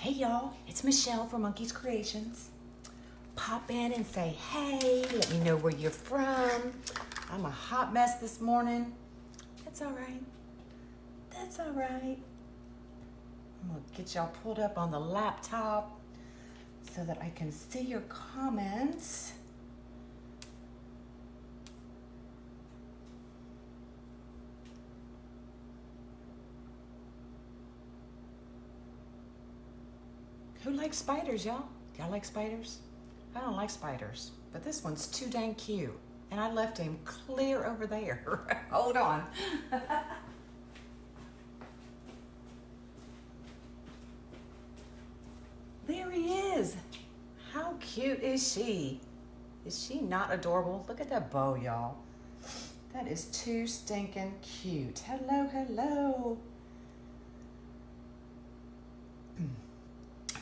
Hey y'all, it's Michelle from Monkey's Creations. Pop in and say hey, let me know where you're from. I'm a hot mess this morning. That's all right. That's all right. I'm gonna get y'all pulled up on the laptop so that I can see your comments. Who likes spiders, y'all? Y'all like spiders? I don't like spiders, but this one's too dang cute. And I left him clear over there. Hold on. There he is. How cute is she? Is she not adorable? Look at that bow, y'all. That is too stinking cute. Hello, hello.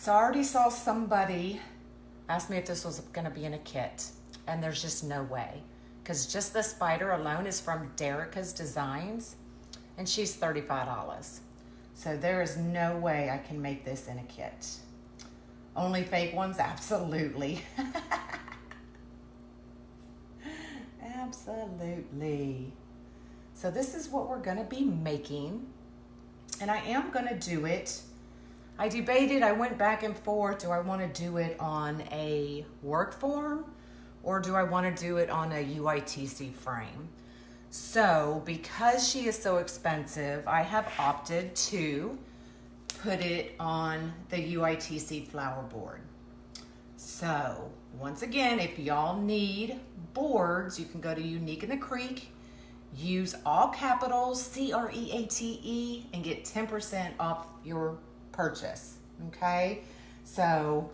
So I already saw somebody ask me if this was gonna be in a kit, and there's just no way. Because just the spider alone is from Derica's Designs, and she's $35. So there is no way I can make this in a kit. Only fake ones? Absolutely. Absolutely. So this is what we're gonna be making, and I am gonna do it. I debated, I went back and forth, do I wanna do it on a work form or do I wanna do it on a UITC frame? So because she is so expensive, I have opted to put it on the UITC flower board. So once again, if y'all need boards, you can go to Unique in the Creek, use all capitals, CREATE, and get 10% off your purchase, okay? So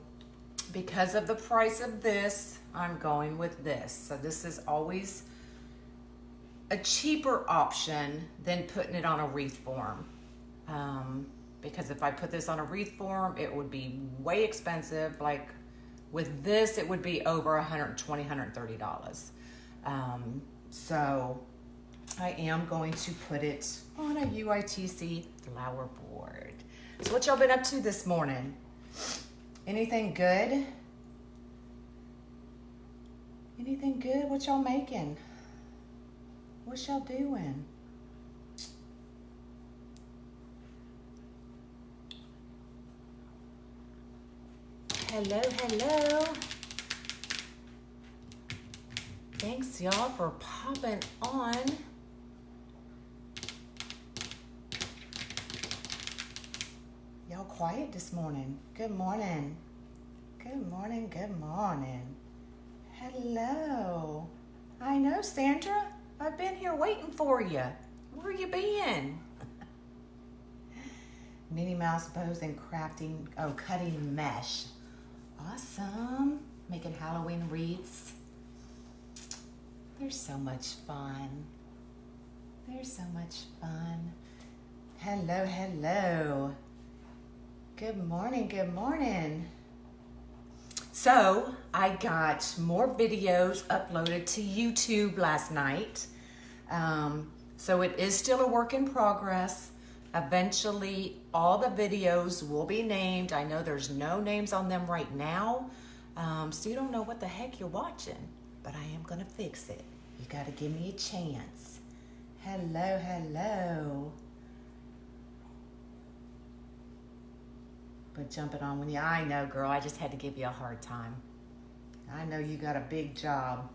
because of the price of this, I'm going with this. So this is always a cheaper option than putting it on a wreath form. Because if I put this on a wreath form, it would be way expensive. Like with this, it would be over $120, $130. So I am going to put it on a UITC flower board. So what y'all been up to this morning? Anything good? Anything good? What y'all making? What y'all doing? Hello, hello. Thanks y'all for popping on. Y'all quiet this morning. Good morning. Good morning, good morning. Hello. I know, Sandra. I've been here waiting for you. Where you been? Minnie Mouse bows and crafting, cutting mesh. Awesome. Making Halloween wreaths. They're so much fun. They're so much fun. Hello, hello. Good morning, good morning. So I got more videos uploaded to YouTube last night. So it is still a work in progress. Eventually all the videos will be named. I know there's no names on them right now. So you don't know what the heck you're watching, but I am gonna fix it. You gotta give me a chance. Hello, hello. But jumping on when you, I know, girl, I just had to give you a hard time. I know you got a big job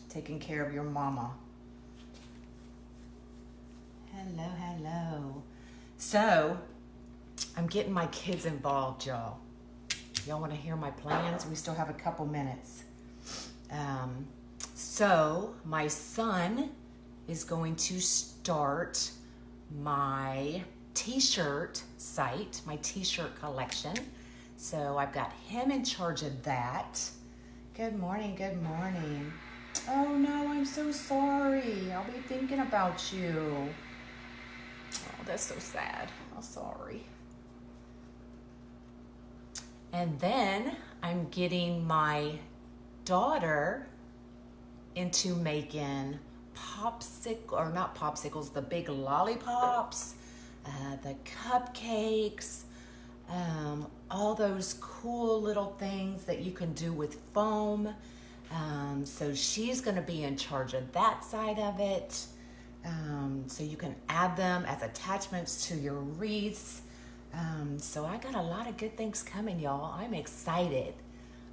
taking care of your mama. Hello, hello. So, I'm getting my kids involved, y'all. Y'all want to hear my plans? We still have a couple minutes. So, my son is going to start my t-shirt site, my t-shirt collection. So I've got him in charge of that. Good morning, good morning. Oh no, I'm so sorry. I'll be thinking about you. Oh, that's so sad. I'm sorry. And then I'm getting my daughter into making not popsicles, the big lollipops, the cupcakes, all those cool little things that you can do with foam. So she's going to be in charge of that side of it. So you can add them as attachments to your wreaths. So I got a lot of good things coming, y'all. I'm excited.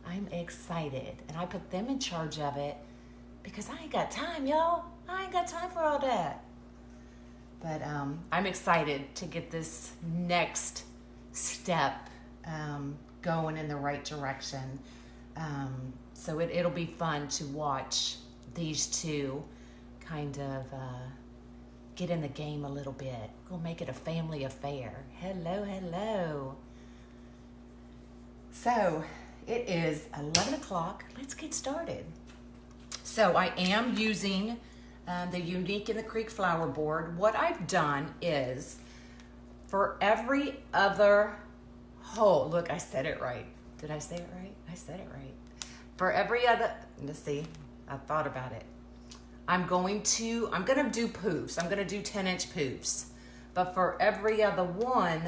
I'm excited. And I put them in charge of it because I ain't got time, y'all. I ain't got time for all that. But I'm excited to get this next step going in the right direction. So it'll be fun to watch these two kind of get in the game a little bit. We'll make it a family affair. Hello, hello. So it is 11 o'clock. Let's get started. So I am using the Unique in the Creek flower board. What I've done is for every other hole, look, I said it right. Did I say it right? I said it right. For every other, let's see, I thought about it. I'm gonna do poofs. I'm gonna do 10-inch poofs. But for every other one,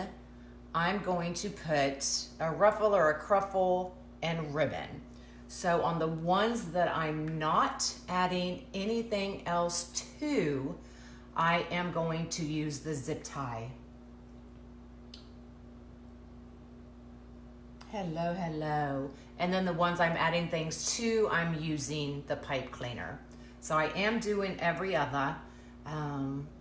I'm going to put a ruffle or a cruffle and ribbon. So on the ones that I'm not adding anything else to, I am going to use the zip tie. Hello, hello. And then the ones I'm adding things to, I'm using the pipe cleaner. So I am doing every other.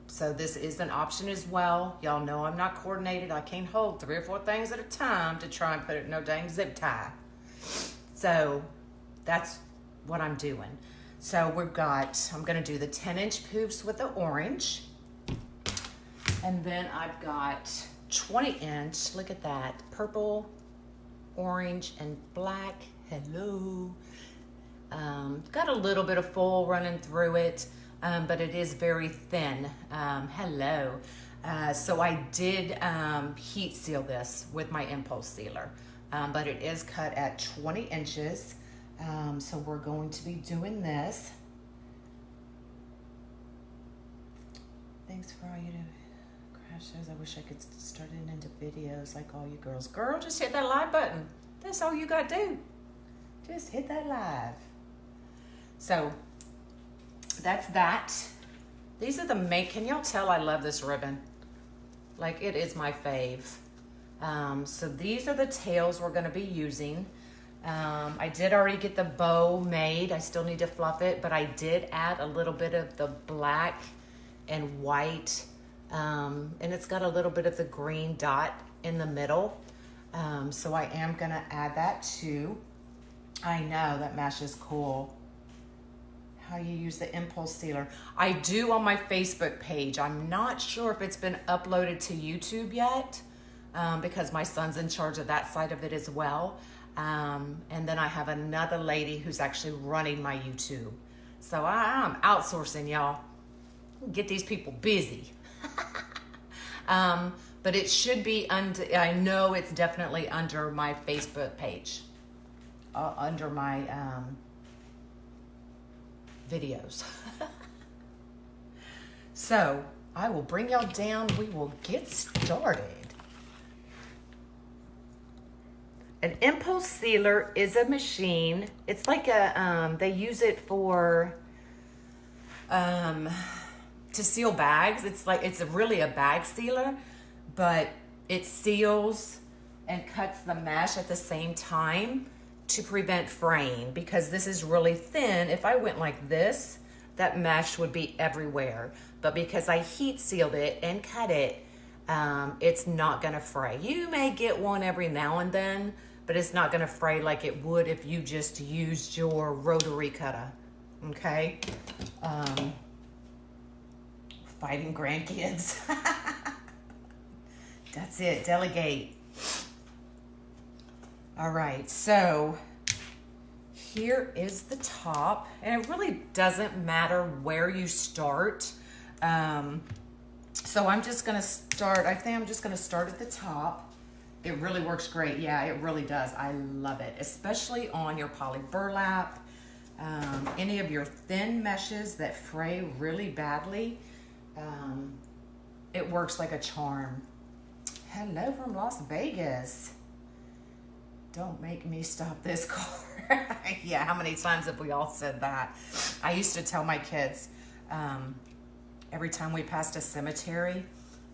So this is an option as well. Y'all know I'm not coordinated. I can't hold 3 or 4 things at a time to try and put it in no dang zip tie. So that's what I'm doing. So I'm gonna do the 10-inch poofs with the orange. And then I've got 20-inch, look at that, purple, orange, and black. Hello. Got a little bit of foil running through it, but it is very thin. Hello. So I did heat seal this with my impulse sealer, but it is cut at 20 inches. So we're going to be doing this. Thanks for all you do. Crash shows. I wish I could start it into videos like all you girls. Girl, just hit that live button. That's all you got to do. Just hit that live. So that's that. These are can y'all tell I love this ribbon? Like, it is my fave. So these are the tails we're going to be using. I did already get the bow made. I still need to fluff it, but I did add a little bit of the black and white, and it's got a little bit of the green dot in the middle. So I am going to add that too. I know that mesh is cool. How you use the impulse sealer. I do on my Facebook page. I'm not sure if it's been uploaded to YouTube yet, because my son's in charge of that side of it as well. And then I have another lady who's actually running my YouTube. So I'm outsourcing, y'all. Get these people busy. But it should be I know it's definitely under my Facebook page, under my videos. So I will bring y'all down. We will get started. An impulse sealer is a machine. It's like they use it for to seal bags. It's really a bag sealer, but it seals and cuts the mesh at the same time to prevent fraying, because this is really thin. If I went like this, that mesh would be everywhere. But because I heat sealed it and cut it, it's not gonna fray. You may get one every now and then, but it's not gonna fray like it would if you just used your rotary cutter, okay? Fighting grandkids. That's it, delegate. All right, so here is the top, and it really doesn't matter where you start. So I'm just gonna start, I think I'm just gonna start at the top. It really works great. Yeah, it really does. I love it, especially on your poly burlap, any of your thin meshes that fray really badly. It works like a charm. hello from Las Vegas. Don't make me stop this car. Yeah, how many times have we all said that? I used to tell my kids, every time we passed a cemetery,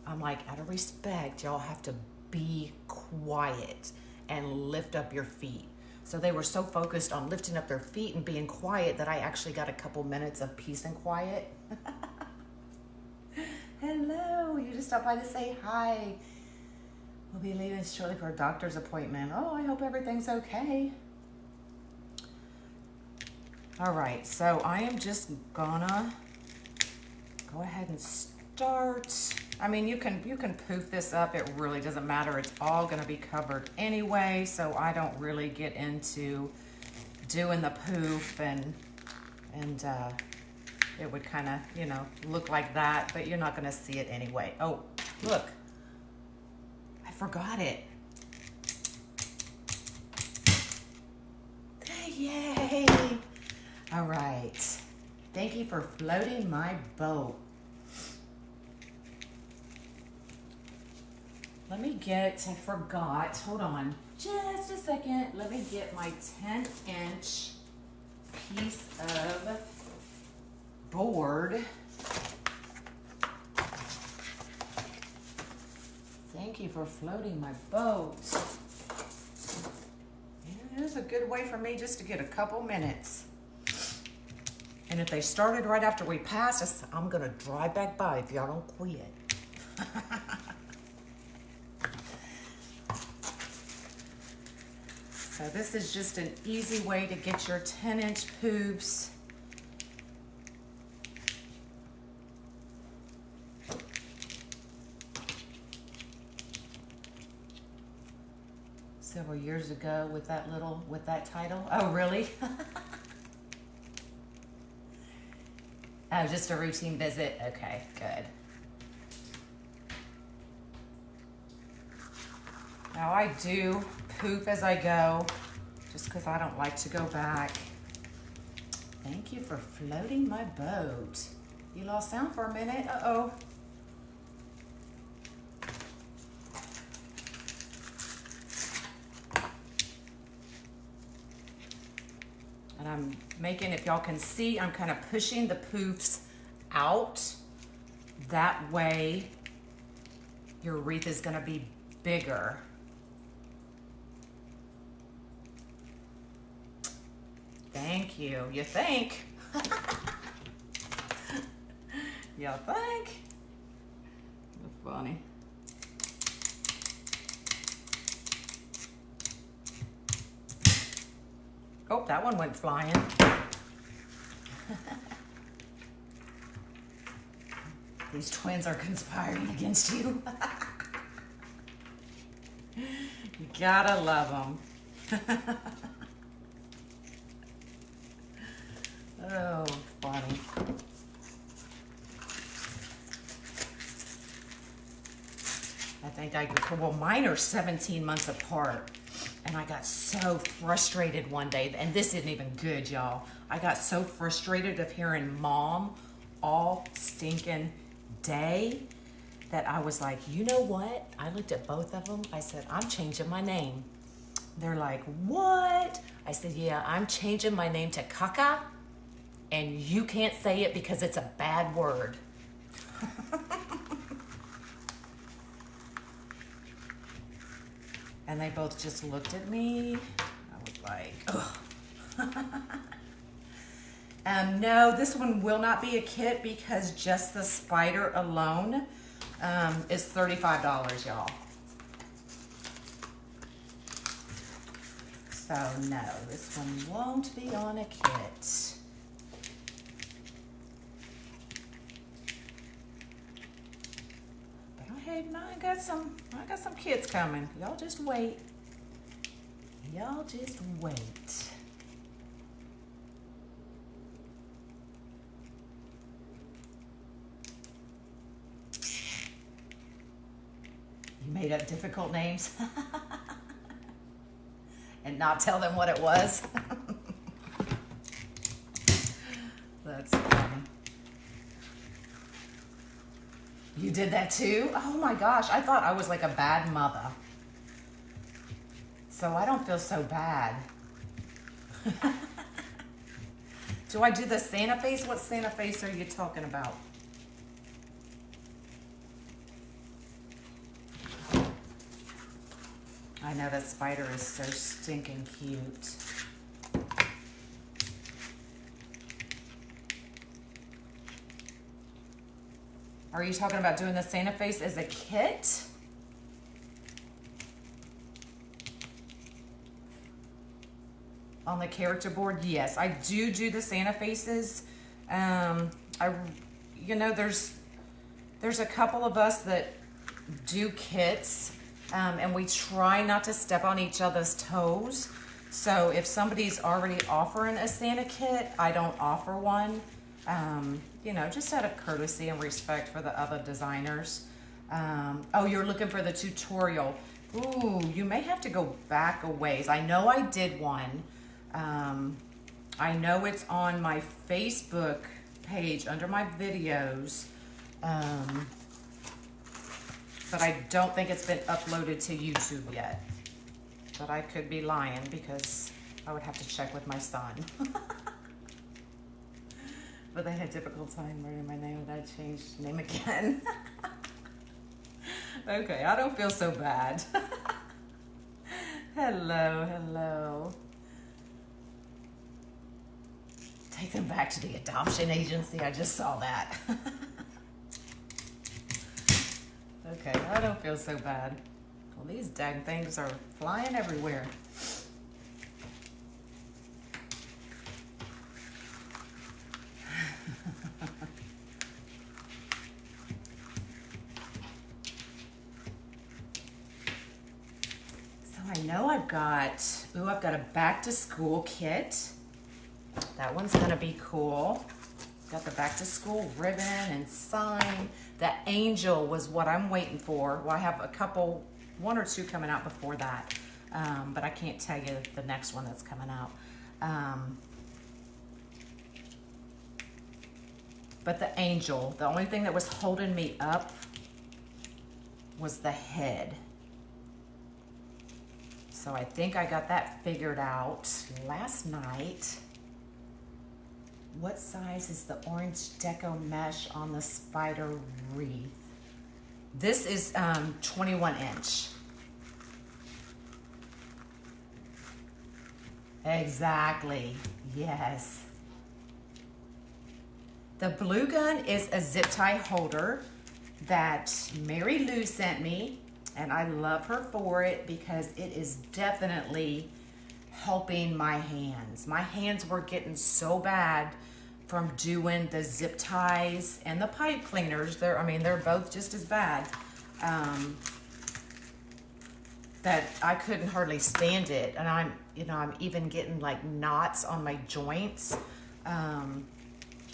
I'm like, out of respect, y'all have to be quiet and lift up your feet. So they were so focused on lifting up their feet and being quiet that I actually got a couple minutes of peace and quiet. Hello, you just stopped by to say hi. We'll be leaving shortly for a doctor's appointment. Oh, I hope everything's okay. All right, so I am just gonna go ahead and start. I mean, you can poof this up. It really doesn't matter. It's all gonna be covered anyway, so I don't really get into doing the poof and it would kind of, you know, look like that, but you're not gonna see it anyway. Oh, look, I forgot it. Yay! All right, thank you for floating my boat. Let me get, I forgot, hold on just a second. Let me get my 10-inch piece of board. Thank you for floating my boat. It is a good way for me just to get a couple minutes. And if they started right after we passed, I'm gonna drive back by if y'all don't quit. So this is just an easy way to get your 10-inch poofs. Several years ago with that title. Oh, really? Oh, just a routine visit. Okay, good. Now I do poof as I go, just because I don't like to go back. Thank you for floating my boat. You lost sound for a minute. Uh-oh. And I'm making, if y'all can see, I'm kind of pushing the poofs out. That way your wreath is going to be bigger. Thank you. You think? You think? That's funny. Oh, that one went flying. These twins are conspiring against you. You gotta love them. Oh, funny. I think well, mine are 17 months apart. And I got so frustrated one day, and this isn't even good, y'all. I got so frustrated of hearing Mom all stinking day that I was like, you know what? I looked at both of them. I said, I'm changing my name. They're like, what? I said, yeah, I'm changing my name to Kaka, and you can't say it because it's a bad word. And they both just looked at me. I was like, ugh. No, this one will not be a kit because just the spider alone is $35, y'all. So no, this one won't be on a kit. Hey, I got some kids coming. Y'all just wait. Y'all just wait. You made up difficult names and not tell them what it was. That's funny. You did that too? Oh my gosh, I thought I was like a bad mother. So I don't feel so bad. Do I do the Santa face? What Santa face are you talking about? I know that spider is so stinking cute. Are you talking about doing the Santa face as a kit? On the character board, yes, I do the Santa faces. You know, there's a couple of us that do kits, and we try not to step on each other's toes. So if somebody's already offering a Santa kit, I don't offer one. You know, just out of courtesy and respect for the other designers. Oh, you're looking for the tutorial. Ooh, you may have to go back a ways. I know I did one. I know it's on my Facebook page under my videos, but I don't think it's been uploaded to YouTube yet. But I could be lying because I would have to check with my son. But I had a difficult time learning my name, and I changed name again. Okay, I don't feel so bad. Hello, hello. Take them back to the adoption agency. I just saw that. Okay, I don't feel so bad. Well, these dang things are flying everywhere. So I know I've got a back to school kit. That one's gonna be cool. Got the back to school ribbon and sign. The angel was what I'm waiting for. Well, I have one or two coming out before that. But I can't tell you the next one that's coming out. But the angel, the only thing that was holding me up was the head. So I think I got that figured out last night. What size is the orange deco mesh on the spider wreath? This is 21 inch. Exactly, yes. The blue gun is a zip tie holder that Mary Lou sent me, and I love her for it because it is definitely helping my hands. My hands were getting so bad from doing the zip ties and the pipe cleaners. They're both just as bad. That I couldn't hardly stand it, and I'm even getting like knots on my joints.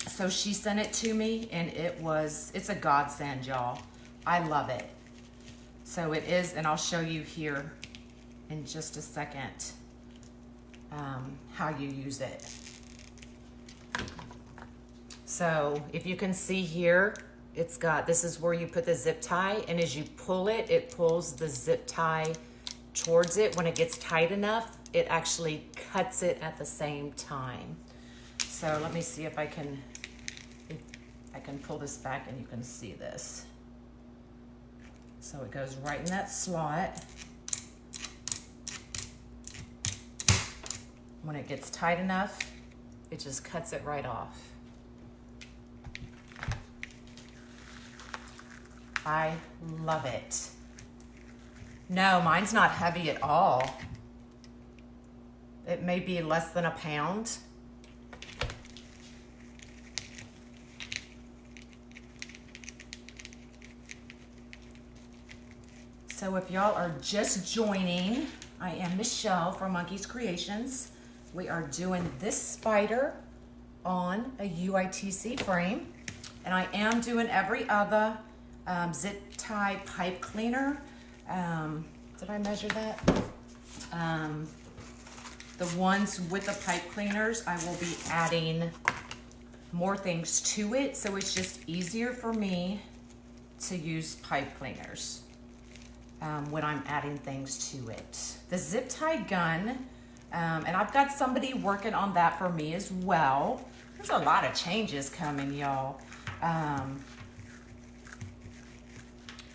So she sent it to me, and it's a godsend, y'all. I love it. So it is, and I'll show you here in just a second how you use it. So if you can see here, this is where you put the zip tie, and as you pull it, it pulls the zip tie towards it. When it gets tight enough, it actually cuts it at the same time. So let me see if I can pull this back and you can see this. So it goes right in that slot. When it gets tight enough, it just cuts it right off. I love it. No, mine's not heavy at all. It may be less than a pound. So if y'all are just joining, I am Michelle from Monkey's Creations. We are doing this spider on a UITC frame, and I am doing every other zip tie pipe cleaner. Did I measure that? The ones with the pipe cleaners, I will be adding more things to it, so it's just easier for me to use pipe cleaners when I'm adding things to it. The zip tie gun, and I've got somebody working on that for me as well. There's a lot of changes coming, y'all.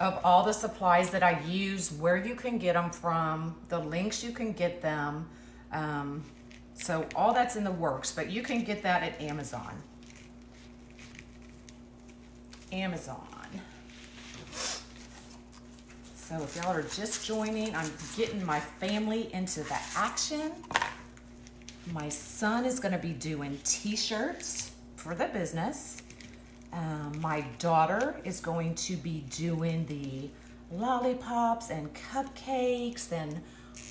Of all the supplies that I use, where you can get them from, the links you can get them. So all that's in the works, but you can get that at Amazon. So if y'all are just joining, I'm getting my family into the action. My son is gonna be doing t-shirts for the business. My daughter is going to be doing the lollipops and cupcakes and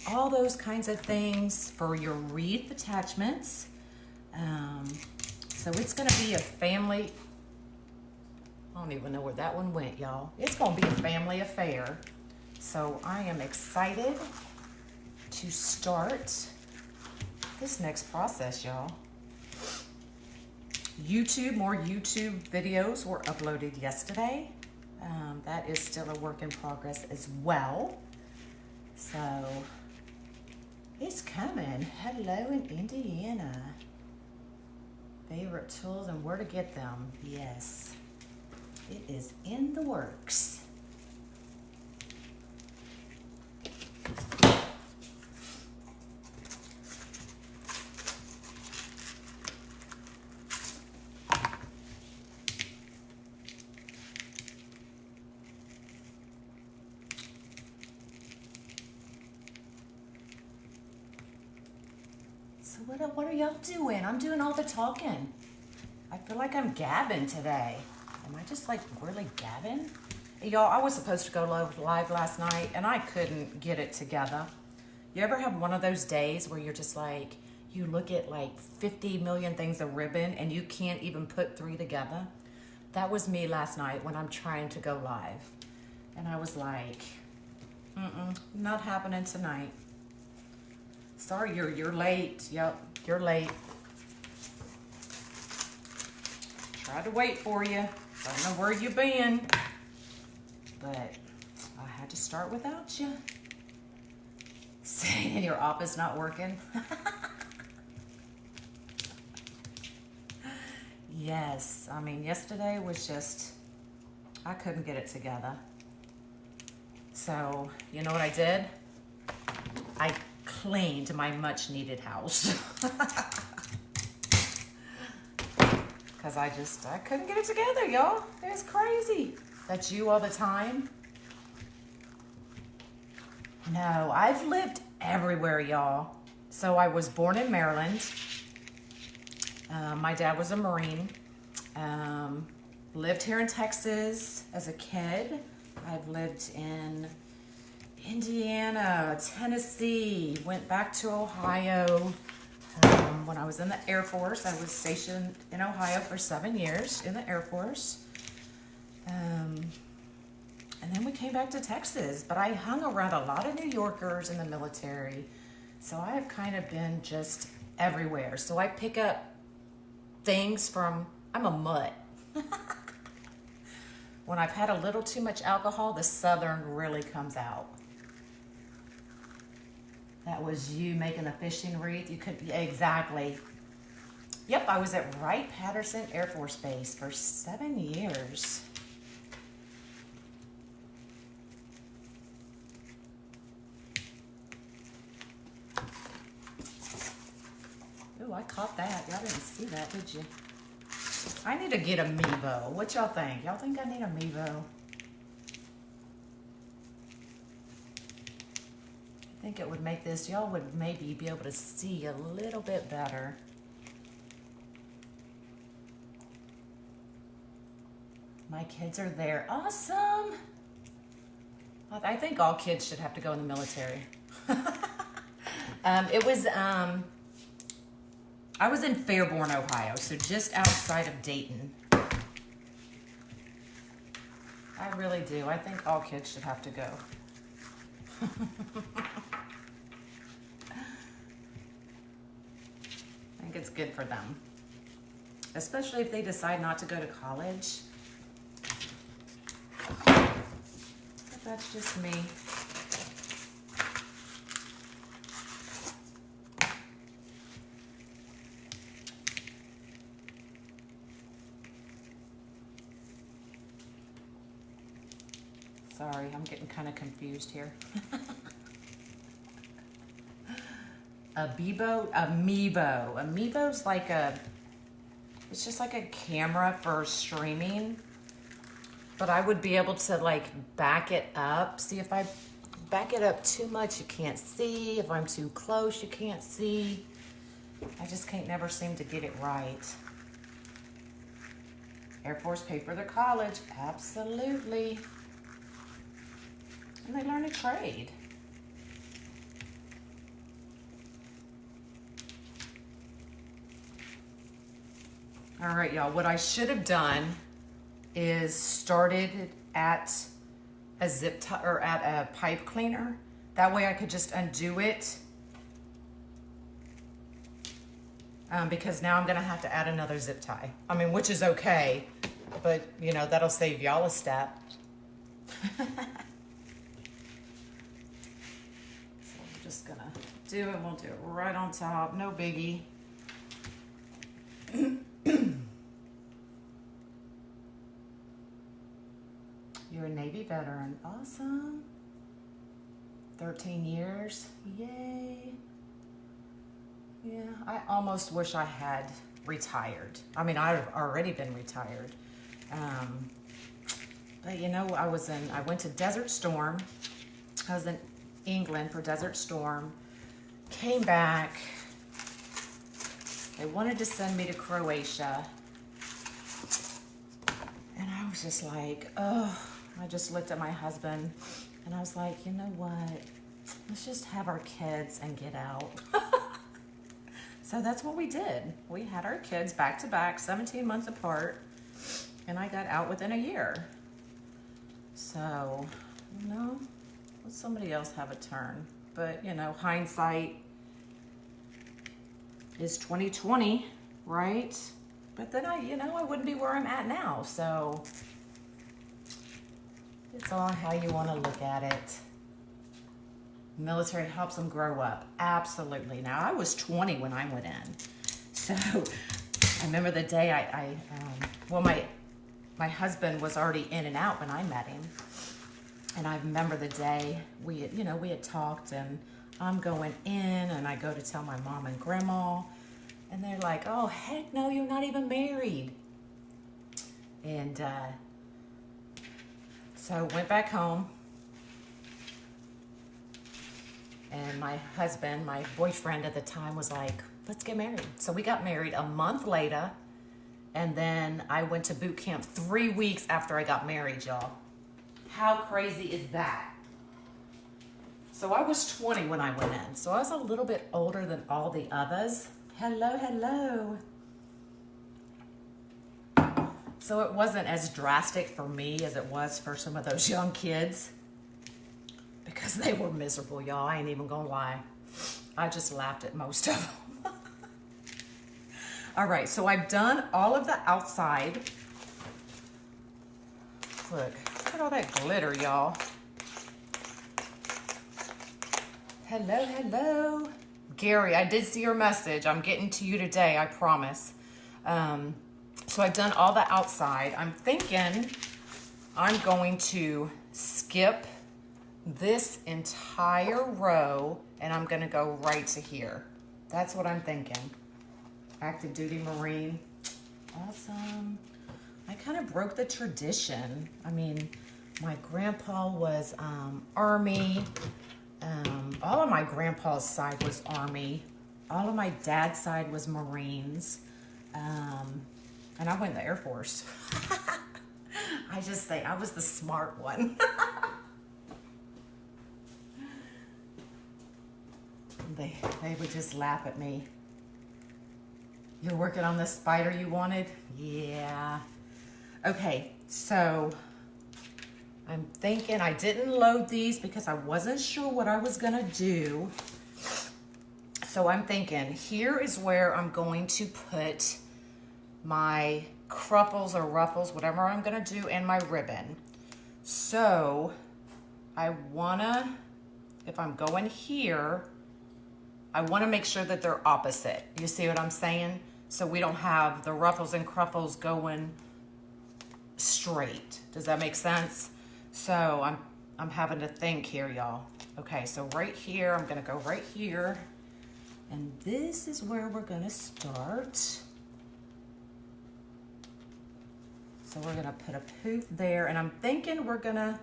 all those kinds of things for your wreath attachments. So it's gonna be a family, I don't even know where that one went, y'all. It's gonna be a family affair. So I am excited to start this next process, y'all. More YouTube videos were uploaded yesterday. That is still a work in progress as well. So it's coming. Hello in Indiana. Favorite tools and where to get them. Yes, it is in the works. So what are y'all doing? I'm doing all the talking. I feel like I'm gabbing today. Am I just like really gabbing? Y'all, I was supposed to go live last night and I couldn't get it together. You ever have one of those days where you're just like, you look at like 50 million things of ribbon and you can't even put 3 together? That was me last night when I'm trying to go live. And I was like, not happening tonight. Sorry, you're late. Yep, you're late. Tried to wait for you. Don't know where you've been. But I had to start without you. Sitting in your office not working. Yes, I mean, yesterday was just, I couldn't get it together. So, you know what I did? I cleaned my much needed house. Because I couldn't get it together, y'all. It's crazy. That's you all the time? No, I've lived everywhere, y'all. So I was born in Maryland. My dad was a Marine. Lived here in Texas as a kid. I've lived in Indiana, Tennessee, went back to Ohio. When I was in the Air Force, I was stationed in Ohio for 7 years in the Air Force. And then we came back to Texas, but I hung around a lot of New Yorkers in the military. So I have kind of been just everywhere. So I pick up things from, I'm a mutt. When I've had a little too much alcohol, the Southern really comes out. That was you making a fishing wreath. You could, exactly. Yep, I was at Wright-Patterson Air Force Base for 7 years. Ooh, I caught that. Y'all didn't see that, did you? I need to get a Mevo. What y'all think? Y'all think I need a Mevo? I think it would make this, y'all would maybe be able to see a little bit better. My kids are there. Awesome. I think all kids should have to go in the military. I was in Fairborn, Ohio, so just outside of Dayton. I really do. I think all kids should have to go. I think it's good for them, especially if they decide not to go to college. that's just me. Sorry, I'm getting kind of confused here. Amiibo. Amiibo's like it's just like a camera for streaming, but I would be able to like back it up. See, if I back it up too much, you can't see. If I'm too close, you can't see. I just can't never seem to get it right. Air Force paid for their college, absolutely. And they learn a trade. All right, y'all, what I should have done is started at a zip tie or at a pipe cleaner. That way I could just undo it. Because now I'm gonna have to add another zip tie. I mean, which is okay, but you know, that'll save y'all a step. So I'm just gonna do it, we'll do it right on top, no biggie. You're a Navy veteran, awesome. 13 years, yay. Yeah, I almost wish I had retired. I mean, I've already been retired. But you know, I went to Desert Storm. I was in England for Desert Storm. Came back. They wanted to send me to Croatia. And I was just like, oh, I just looked at my husband and I was like, you know what? Let's just have our kids and get out. So that's what we did. We had our kids back to back, 17 months apart, and I got out within a year. So, you know, let somebody else have a turn. But, you know, hindsight is 2020, right? But then I wouldn't be where I'm at now. So it's all how you want to look at it. Military helps them grow up. Absolutely. Now, I was 20 when I went in. So I remember the day my husband was already in and out when I met him. And I remember the day we had talked, and I'm going in and I go to tell my mom and grandma, and they're like, oh, heck no, you're not even married. And so went back home. And my husband, my boyfriend at the time, was like, let's get married. So we got married a month later. And then I went to boot camp 3 weeks after I got married, y'all. How crazy is that? So I was 20 when I went in. So I was a little bit older than all the others. Hello, hello. So it wasn't as drastic for me as it was for some of those young kids. Because they were miserable, y'all. I ain't even gonna lie. I just laughed at most of them. All right, so I've done all of the outside. Look at all that glitter, y'all. Hello, hello. Gary, I did see your message. I'm getting to you today, I promise. So I've done all the outside. I'm thinking I'm going to skip this entire row and I'm gonna go right to here. That's what I'm thinking. Active duty Marine. Awesome. I kind of broke the tradition. I mean, my grandpa was Army. All of my grandpa's side was Army. All of my dad's side was Marines. And I went in the Air Force. I just say I was the smart one. They would just laugh at me. You're working on the spider you wanted? Yeah. Okay, so I'm thinking I didn't load these because I wasn't sure what I was gonna do. So I'm thinking here is where I'm going to put my cruffles or ruffles, whatever I'm gonna do, and my ribbon. So I wanna, if I'm going here, I wanna make sure that they're opposite. You see what I'm saying? So we don't have the ruffles and cruffles going straight. Does that make sense? So I'm having to think here, y'all. Okay, so right here, I'm gonna go right here. And this is where we're gonna start. So we're gonna put a poof there, and I'm thinking we're gonna,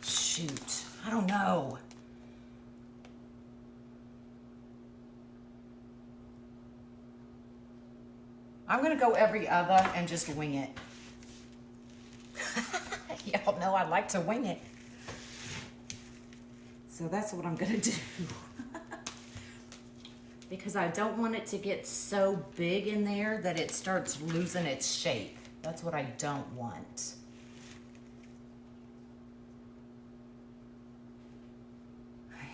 shoot, I don't know. I'm gonna go every other and just wing it. Y'all know I like to wing it. So that's what I'm gonna do. Because I don't want it to get so big in there that it starts losing its shape. That's what I don't want.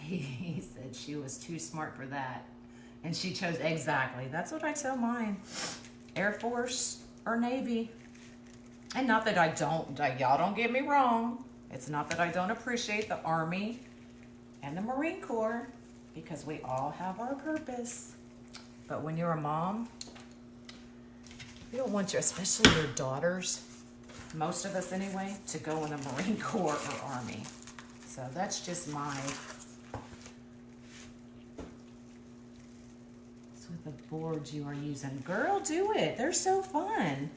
He said she was too smart for that. And she chose, exactly. That's what I tell mine. Air Force or Navy. And not that I don't, y'all don't get me wrong. It's not that I don't appreciate the Army and the Marine Corps, because we all have our purpose. But when you're a mom, you don't want your, especially your daughters, most of us anyway, to go in the Marine Corps or Army. So that's just my, so the boards you are using. Girl, do it. They're so fun.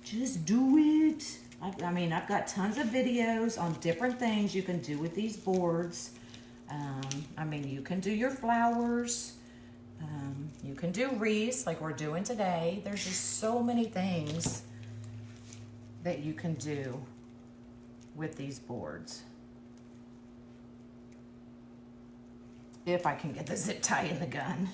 Just do it. I mean, I've got tons of videos on different things you can do with these boards. I mean, you can do your flowers. You can do wreaths like we're doing today. There's just so many things that you can do with these boards. If I can get the zip tie in the gun.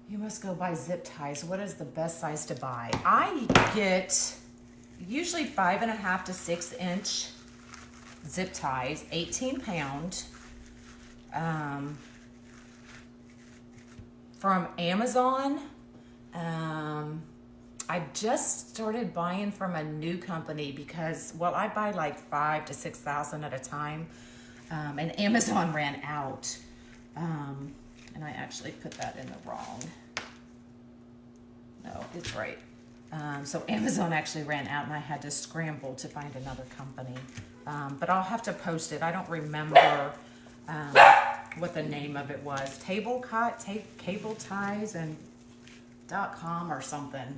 You must go buy zip ties. What is the best size to buy? I get usually 5.5 to 6 inch zip ties, 18 pound, from Amazon. I just started buying from a new company because, well, I buy like 5,000 to 6,000 at a time, and Amazon ran out. And I actually put that in the wrong. No, it's right. So Amazon actually ran out and I had to scramble to find another company. But I'll have to post it. I don't remember what the name of it was. Cable ties and .com or something.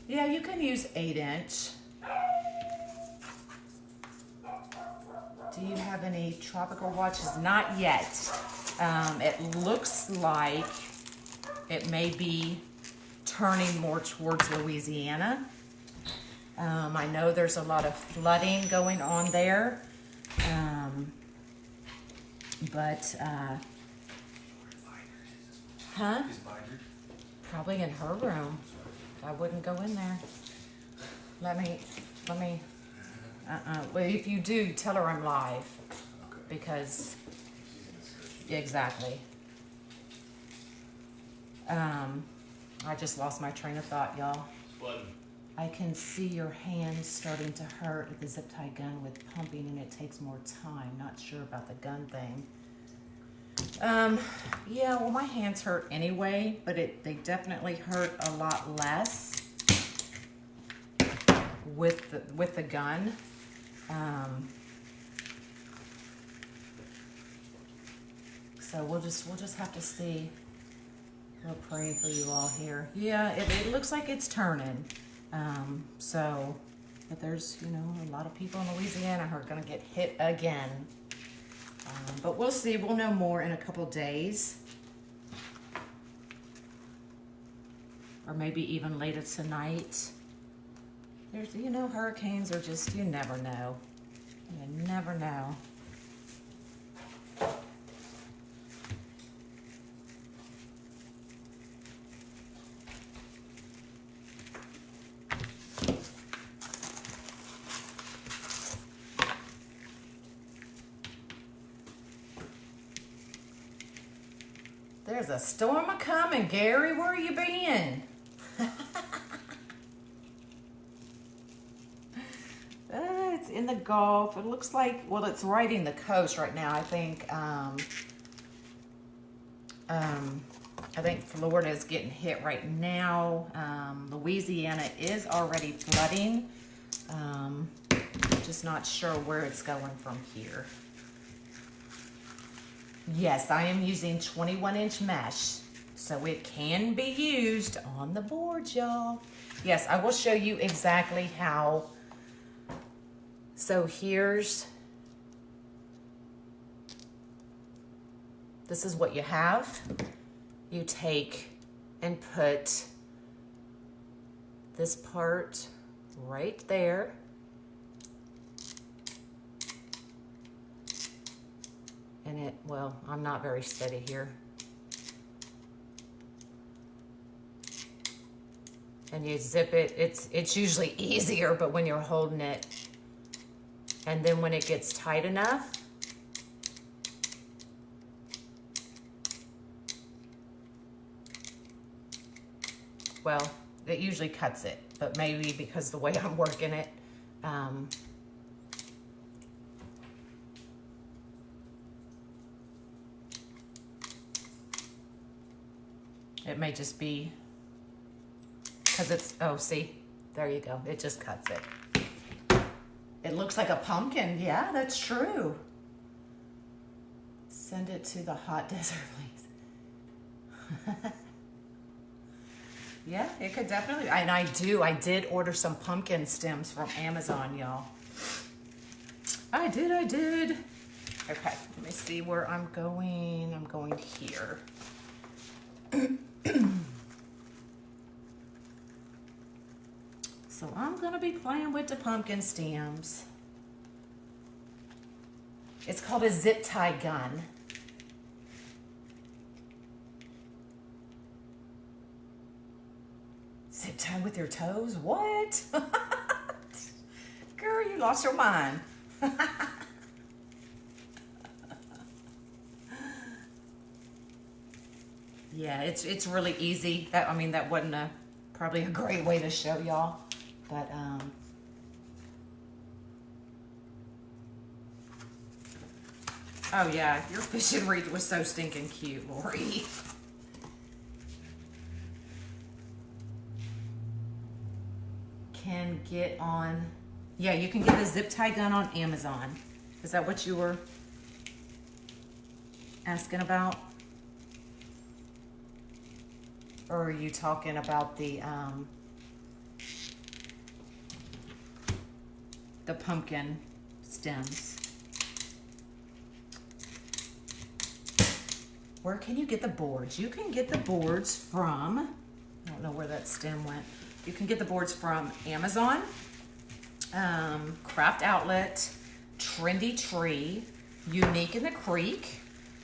Yeah, you can use 8 inch. Do you have any tropical watches? Not yet. It looks like it may be turning more towards Louisiana. I know there's a lot of flooding going on there. Huh? Probably in her room. I wouldn't go in there. Let me, well, if you do, tell her I'm live. Because, exactly. I just lost my train of thought, y'all. I can see your hands starting to hurt with the zip tie gun with pumping, and it takes more time. Not sure about the gun thing. Yeah, well, my hands hurt anyway, but they definitely hurt a lot less with the gun. So we'll just have to see. We're praying for you all here. Yeah, it looks like it's turning. But there's, a lot of people in Louisiana who are going to get hit again. But we'll see. We'll know more in a couple days. Or maybe even later tonight. There's, hurricanes are just, you never know. You never know. there's a storm a coming, Gary. Where you been? It's in the Gulf. It looks like, well, it's riding the coast right now. I think Florida is getting hit right now. Louisiana is already flooding. Just not sure where it's going from here. Yes, I am using 21-inch mesh, so it can be used on the board, y'all. Yes, I will show you exactly how. So this is what you have. You take and put this part right there. And it, well, I'm not very steady here. And you zip it. It's usually easier, but when you're holding it, and then when it gets tight enough, well, it usually cuts it, but maybe because the way I'm working it, it may just be because it's, oh, see, there you go. It just cuts it. It looks like a pumpkin. Yeah, that's true. Send it to the hot desert, please. Yeah, it could definitely, and I did order some pumpkin stems from Amazon, y'all. I did. Okay, let me see where I'm going. I'm going here. So I'm gonna be playing with the pumpkin stems. It's called a zip tie gun. Zip tie with your toes? What? Girl, you lost your mind. Yeah, it's really easy. That wasn't probably a great way to show y'all, but oh yeah, your fishing wreath was so stinking cute, Lori. Can get on, yeah, you can get a zip tie gun on Amazon. Is that what you were asking about? Or are you talking about the pumpkin stems? Where can you get the boards? You can get the boards from, I don't know where that stem went. You can get the boards from Amazon, Craft Outlet, Trendy Tree, Unique in the Creek.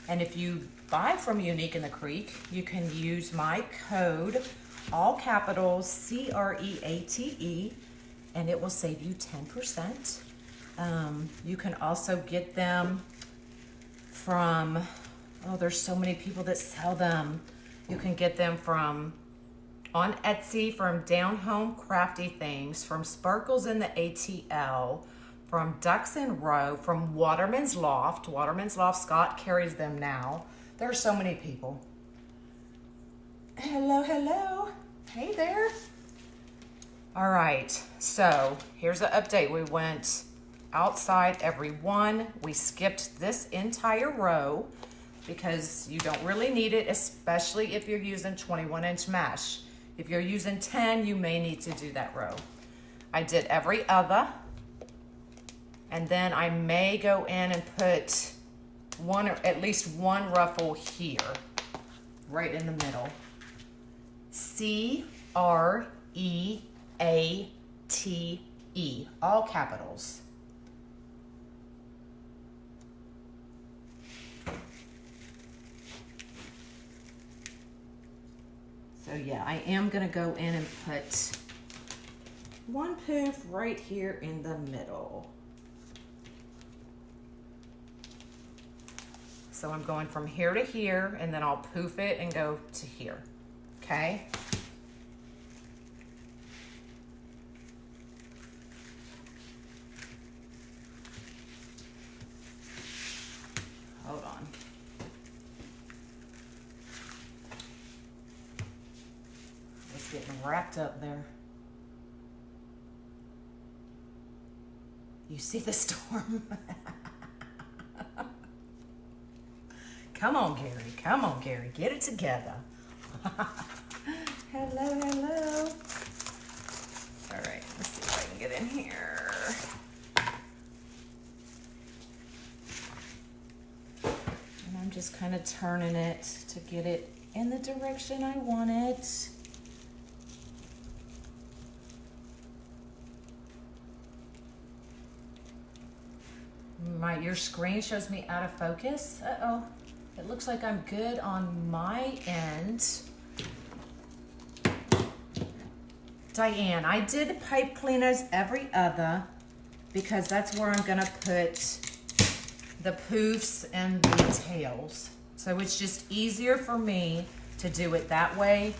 And if you buy from Unique in the Creek, you can use my code, all capitals, CREATE, and it will save you 10%. You can also get them from, oh, there's so many people that sell them. You can get them from on Etsy, from Down Home Crafty Things, from Sparkles in the ATL, from Ducks in Row, from Waterman's Loft. Waterman's Loft, Scott carries them now. There are so many people. Hello. Hey there. All right, so here's an update. We went outside every one. We skipped this entire row because you don't really need it, especially if you're using 21-inch mesh. If you're using 10, you may need to do that row. I did every other, and then I may go in and put one or at least one ruffle here, right in the middle. CREATE, all capitals. So yeah, I am gonna go in and put one poof right here in the middle. So I'm going from here to here, and then I'll poof it and go to here, okay? Hold on. It's getting wrapped up there. You see the storm? Come on, Gary. Come on, Gary. Get it together. Hello, hello. All right, let's see if I can get in here. And I'm just kind of turning it to get it in the direction I want it. Your screen shows me out of focus. Uh-oh. It looks like I'm good on my end. Diane, I did pipe cleaners every other because that's where I'm gonna put the poofs and the tails. So it's just easier for me to do it that way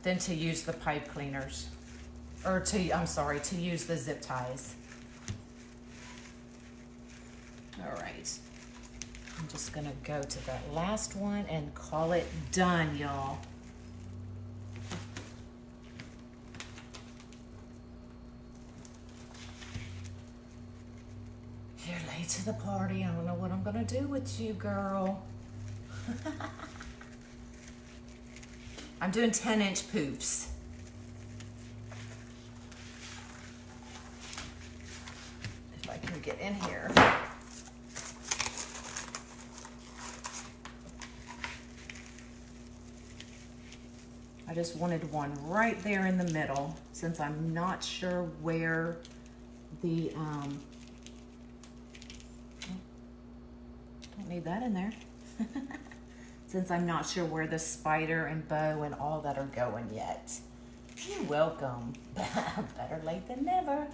than to use the pipe cleaners. Or to use the zip ties. All right, I'm just gonna go to that last one and call it done, y'all. You're late to the party. I don't know what I'm gonna do with you, girl. I'm doing 10-inch poofs. If I can get in here. I just wanted one right there in the middle since I'm not sure where the, don't need that in there. Since I'm not sure where the spider and bow and all that are going yet. You're welcome. Better late than never.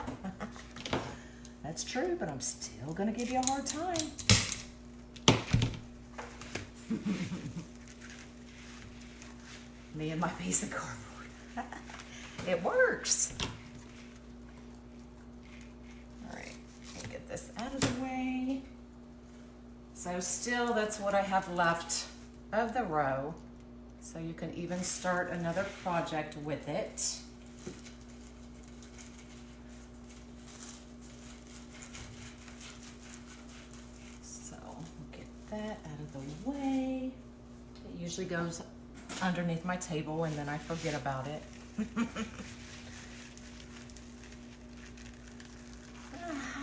That's true, but I'm still gonna give you a hard time. Me and my piece of cardboard. It works. All right, let me get this out of the way. So still, that's what I have left of the row. So you can even start another project with it. So we'll get that out of the way. It usually goes underneath my table and then I forget about it.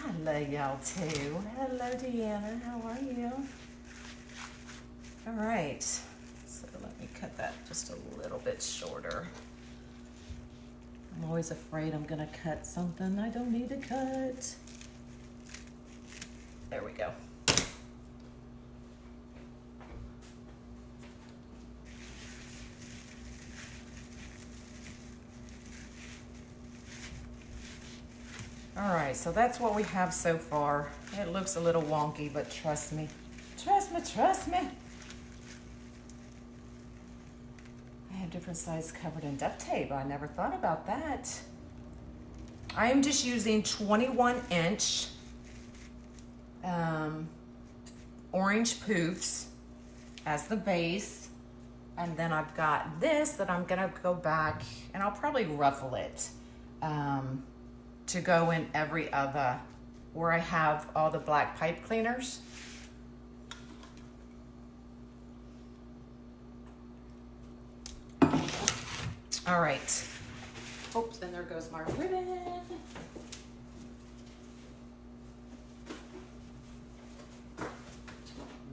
Hello, y'all too. Hello, Deanna. How are you? All right. So let me cut that just a little bit shorter. I'm always afraid I'm gonna cut something I don't need to cut. There we go. All right, so that's what we have so far. It looks a little wonky, but trust me. Trust me, trust me. I have different sizes covered in duct tape. I never thought about that. I am just using 21-inch orange poofs as the base. And then I've got this that I'm gonna go back and I'll probably ruffle it. To go in every other where I have all the black pipe cleaners. All right. Oops, and there goes my ribbon.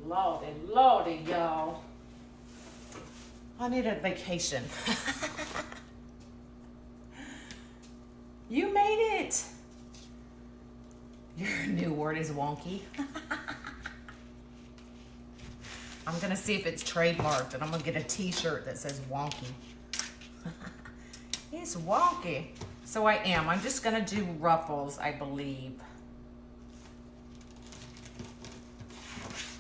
Lordy, lordy, y'all. I need a vacation. You made it. Your new word is wonky. I'm gonna see if it's trademarked and I'm gonna get a t-shirt that says wonky. It's wonky. So I'm just gonna do ruffles, I believe.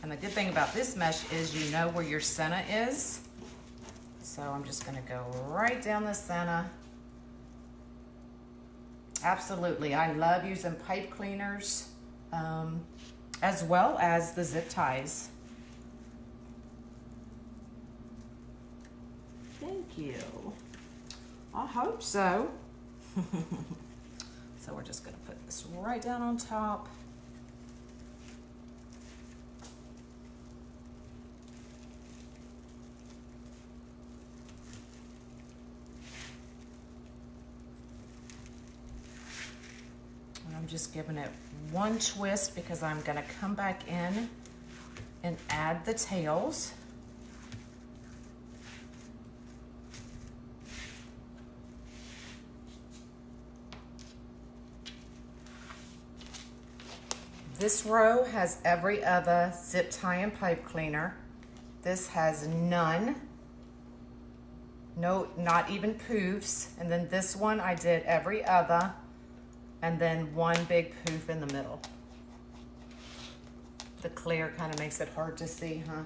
And the good thing about this mesh is you know where your center is. So I'm just gonna go right down the center. Absolutely, I love using pipe cleaners as well as the zip ties. Thank you. I hope so. So we're just gonna put this right down on top. And I'm just giving it one twist because I'm gonna come back in and add the tails. This row has every other zip tie and pipe cleaner. This has none. No, not even poofs. And then this one I did every other, and then one big poof in the middle. The clear kind of makes it hard to see, huh?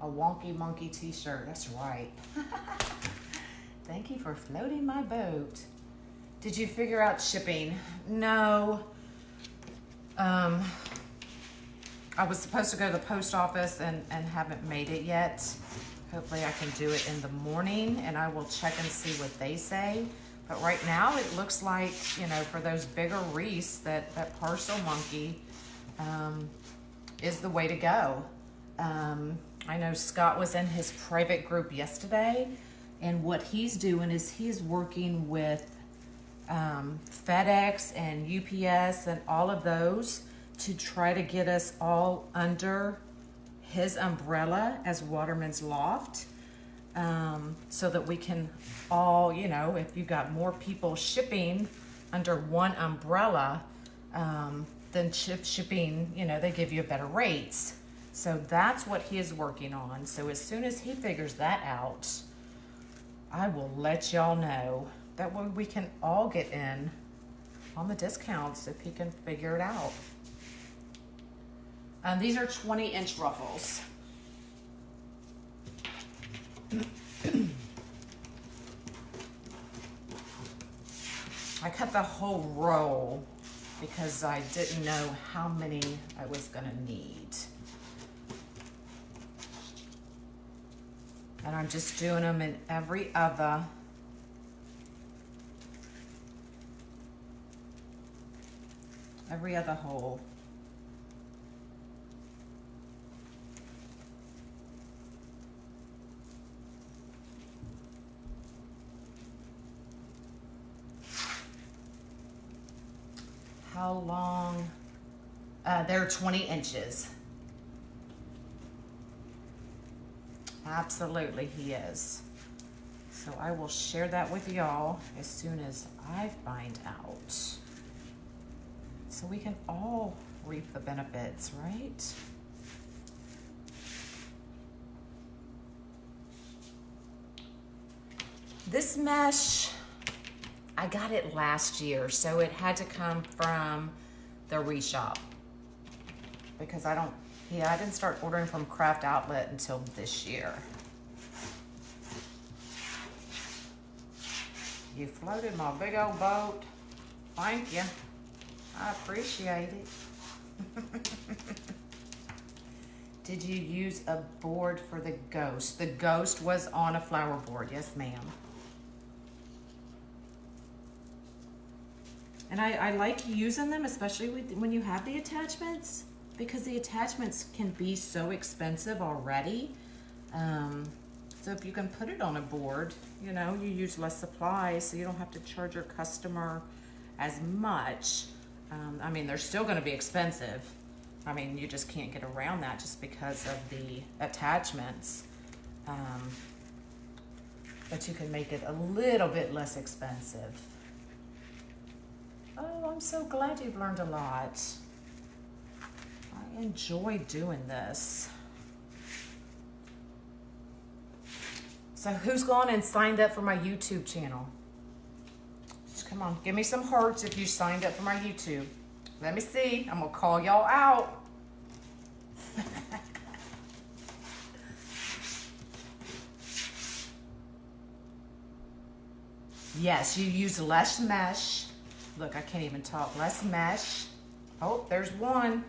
A wonky monkey t-shirt, that's right. Thank you for floating my boat. Did you figure out shipping? No. I was supposed to go to the post office and haven't made it yet. Hopefully I can do it in the morning, and I will check and see what they say. But right now it looks like, you know, for those bigger wreaths, that parcel monkey is the way to go. I know Scott was in his private group yesterday, and what he's doing is he's working with FedEx and UPS and all of those to try to get us all under his umbrella as Waterman's Loft, so that we can all, you know, if you've got more people shipping under one umbrella, then shipping, you know, they give you better rates. So that's what he is working on. So as soon as he figures that out, I will let y'all know. That way we can all get in on the discounts if he can figure it out. These are 20-inch ruffles. I cut the whole roll because I didn't know how many I was gonna need. And I'm just doing them in every other. Every other hole. How long? They're 20 inches. Absolutely, he is. So I will share that with y'all as soon as I find out. So we can all reap the benefits, right? This mesh, I got it last year, so it had to come from the reshop because I didn't start ordering from Craft Outlet until this year. You floated my big old boat. Thank you. I appreciate it. Did you use a board for the ghost? The ghost was on a flower board, yes ma'am. And I like using them, especially when you have the attachments, because the attachments can be so expensive already. So if you can put it on a board, you know, you use less supplies, so you don't have to charge your customer as much. I mean, they're still going to be expensive. I mean, you just can't get around that just because of the attachments. But you can make it a little bit less expensive. Oh, I'm so glad you've learned a lot. I enjoy doing this. So who's gone and signed up for my YouTube channel? Just come on, give me some hearts if you signed up for my YouTube. Let me see, I'm gonna call y'all out. Yes, you use less mesh. Look, I can't even talk. Less mesh. Oh, there's one.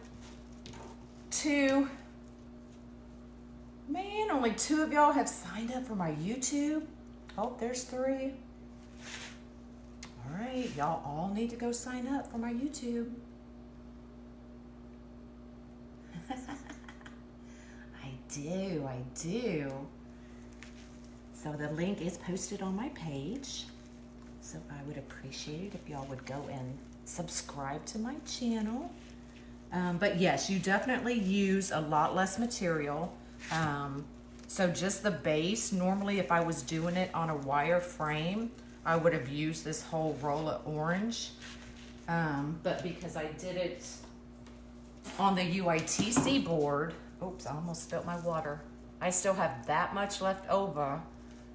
Two. Man, only 2 of y'all have signed up for my YouTube. Oh, there's 3. All right, y'all all need to go sign up for my YouTube. I do. So the link is posted on my page. So I would appreciate it if y'all would go and subscribe to my channel. But yes, you definitely use a lot less material. So just the base, normally if I was doing it on a wire frame, I would have used this whole roll of orange. But because I did it on the UITC board, oops, I almost spilled my water. I still have that much left over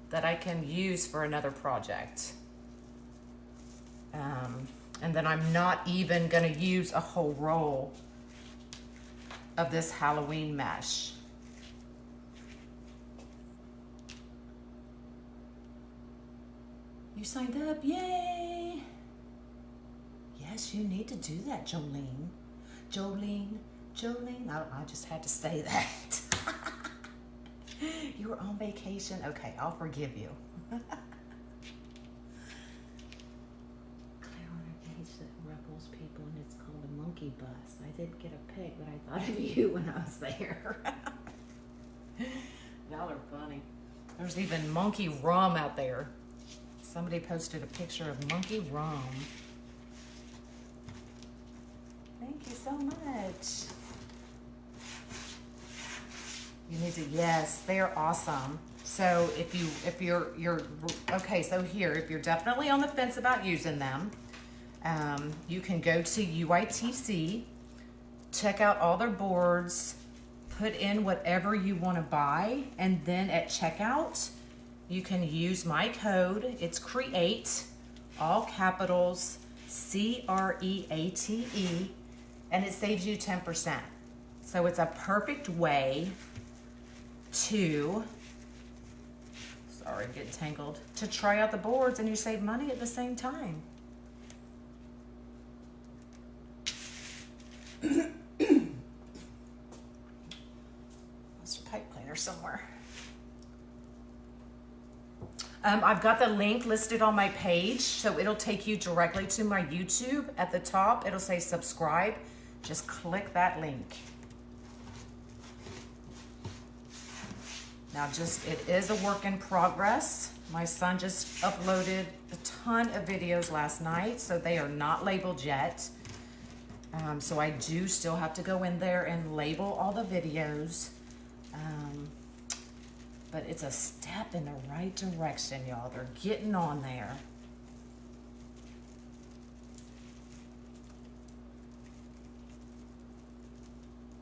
that I can use for another project. And then I'm not even gonna use a whole roll of this Halloween mesh. You signed up, yay! Yes, you need to do that, Jolene. Jolene, I just had to say that. You were on vacation? Okay, I'll forgive you. Rebels people, and it's called a monkey bus. I didn't get a pic, but I thought of you when I was there. Y'all are funny. There's even monkey rum out there. Somebody posted a picture of monkey rum. Thank you so much. You need to, yes, they're awesome. So if you're okay, so here, if you're definitely on the fence about using them, you can go to UITC, check out all their boards, put in whatever you want to buy, and then at checkout, you can use my code. It's CREATE, all capitals, CREATE, and it saves you 10%. So it's a perfect way to, sorry, get tangled, to try out the boards, and you save money at the same time. There's a pipe cleaner somewhere. I've got the link listed on my page, so it'll take you directly to my YouTube. At the top, it'll say subscribe. Just click that link. Now, it is a work in progress. My son just uploaded a ton of videos last night, so they are not labeled yet. So I do still have to go in there and label all the videos. But it's a step in the right direction, y'all. They're getting on there.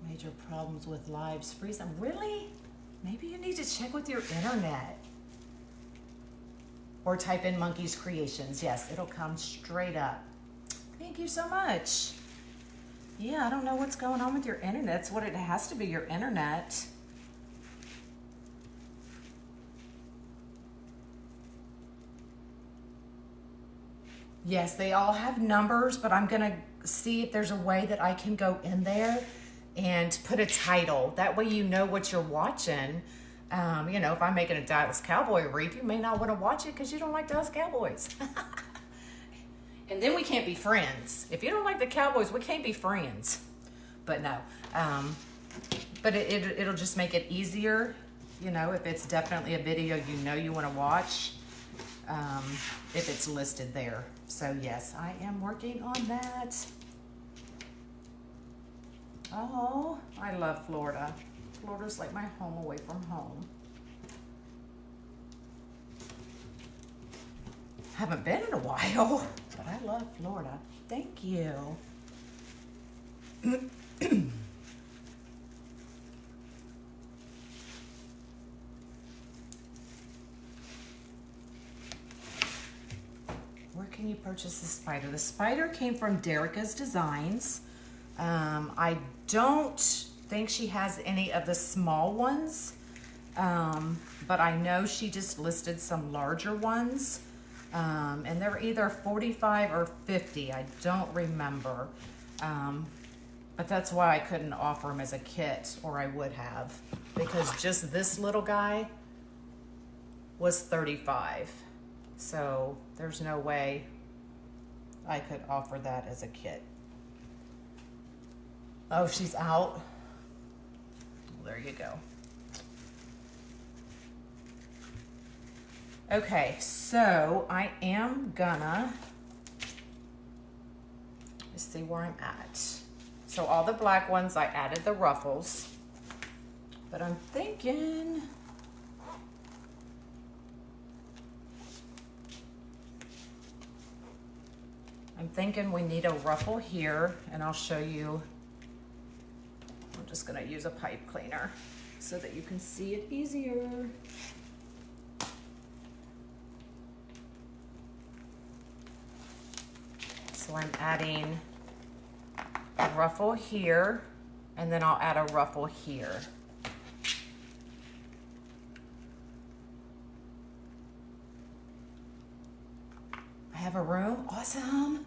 Major problems with lives freezing. Really? Maybe you need to check with your internet. Or type in Monkey's Creations. Yes, it'll come straight up. Thank you so much. Yeah, I don't know what's going on with your internet. It's what it has to be, your internet. Yes, they all have numbers, but I'm gonna see if there's a way that I can go in there and put a title. That way you know what you're watching. You know, if I'm making a Dallas Cowboy wreath, you may not want to watch it because you don't like Dallas Cowboys. And then we can't be friends. If you don't like the Cowboys, we can't be friends. But no, but it'll just make it easier, you know, if it's definitely a video you know you want to watch, if it's listed there. So yes, I am working on that. Oh, I love Florida. Florida's like my home away from home. Haven't been in a while, but I love Florida. Thank you. Where can you purchase the spider? The spider came from Derica's Designs. I don't think she has any of the small ones, but I know she just listed some larger ones, and they're either 45 or 50. I don't remember, but that's why I couldn't offer them as a kit, or I would have, because just this little guy was 35. So there's no way I could offer that as a kit. Oh, she's out. Well, there you go. Okay, so I am gonna, let's see where I'm at. So all the black ones, I added the ruffles, but I'm thinking, we need a ruffle here, and I'll show you. I'm just gonna use a pipe cleaner so that you can see it easier. So I'm adding a ruffle here, and then I'll add a ruffle here. I have a room, awesome.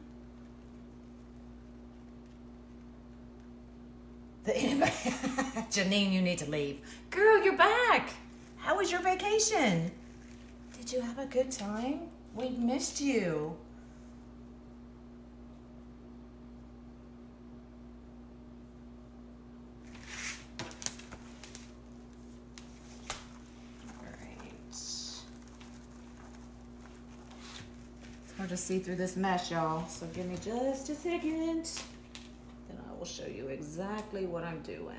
Janine, you need to leave. Girl, you're back. How was your vacation? Did you have a good time? We missed you. All right. It's hard to see through this mesh, y'all, so give me just a second. Then I will show you exactly what I'm doing.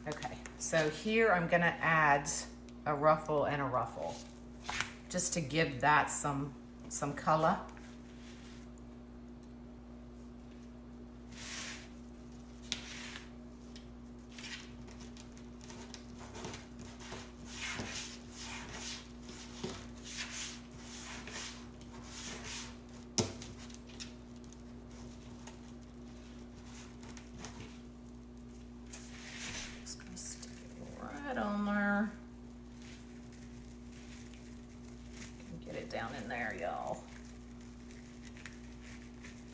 Okay, so here I'm gonna add a ruffle and a ruffle, just to give that some color. On there. Get it down in there, y'all.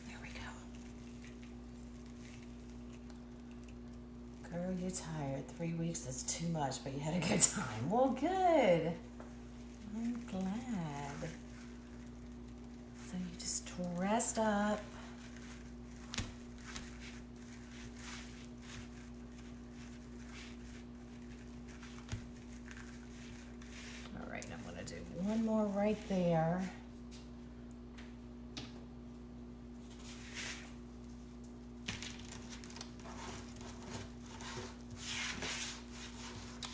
There we go. Girl, you're tired. 3 weeks is too much, but you had a good time. Well, good. I'm glad. So you just dressed up. One more right there.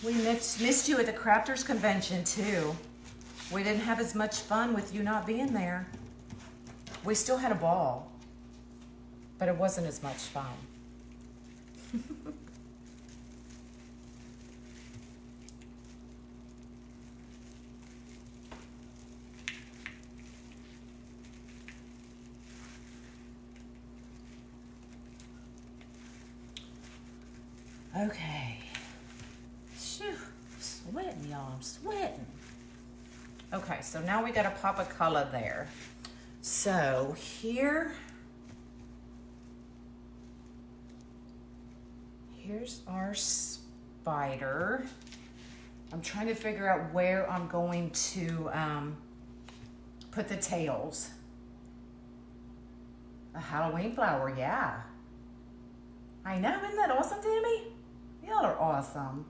We missed you at the Crafters Convention too. We didn't have as much fun with you not being there. We still had a ball, but it wasn't as much fun. Okay. Phew, sweating, y'all. I'm sweating. Okay, so now we got to pop a color there. So here's our spider. I'm trying to figure out where I'm going to put the tails. A Halloween flower, yeah. I know, isn't that awesome, Tammy? Y'all are awesome.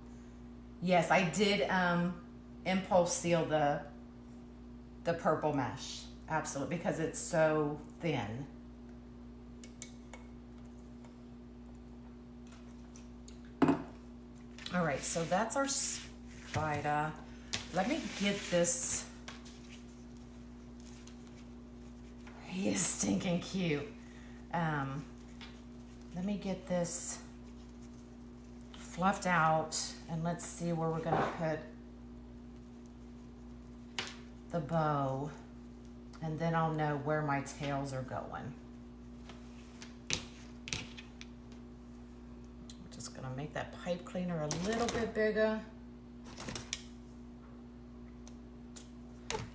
Yes, I did impulse seal the purple mesh. Absolutely, because it's so thin. All right, so that's our spider. Let me get this. He is stinking cute. Let me get this fluffed out, and let's see where we're gonna put the bow, and then I'll know where my tails are going. I'm just gonna make that pipe cleaner a little bit bigger.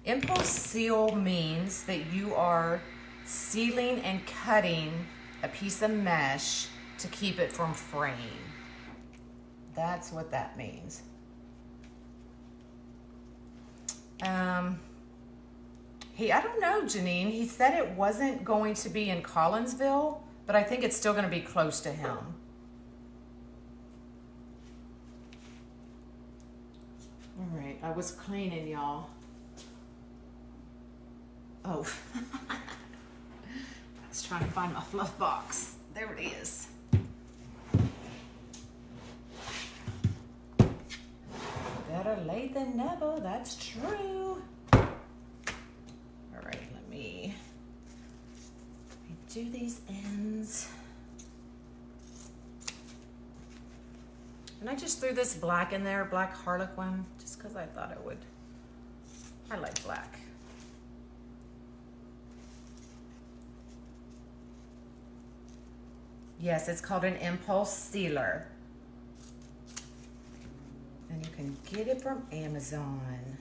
Impulse seal means that you are sealing and cutting a piece of mesh to keep it from fraying. That's what that means. I don't know, Janine. He said it wasn't going to be in Collinsville, but I think it's still going to be close to him. All right, I was cleaning, y'all. Oh, I was trying to find my fluff box. There it is. Better late than never, that's true. All right, let me do these ends. And I just threw this black in there, black harlequin, just because I thought it would. I like black. Yes, it's called an impulse sealer. And you can get it from Amazon.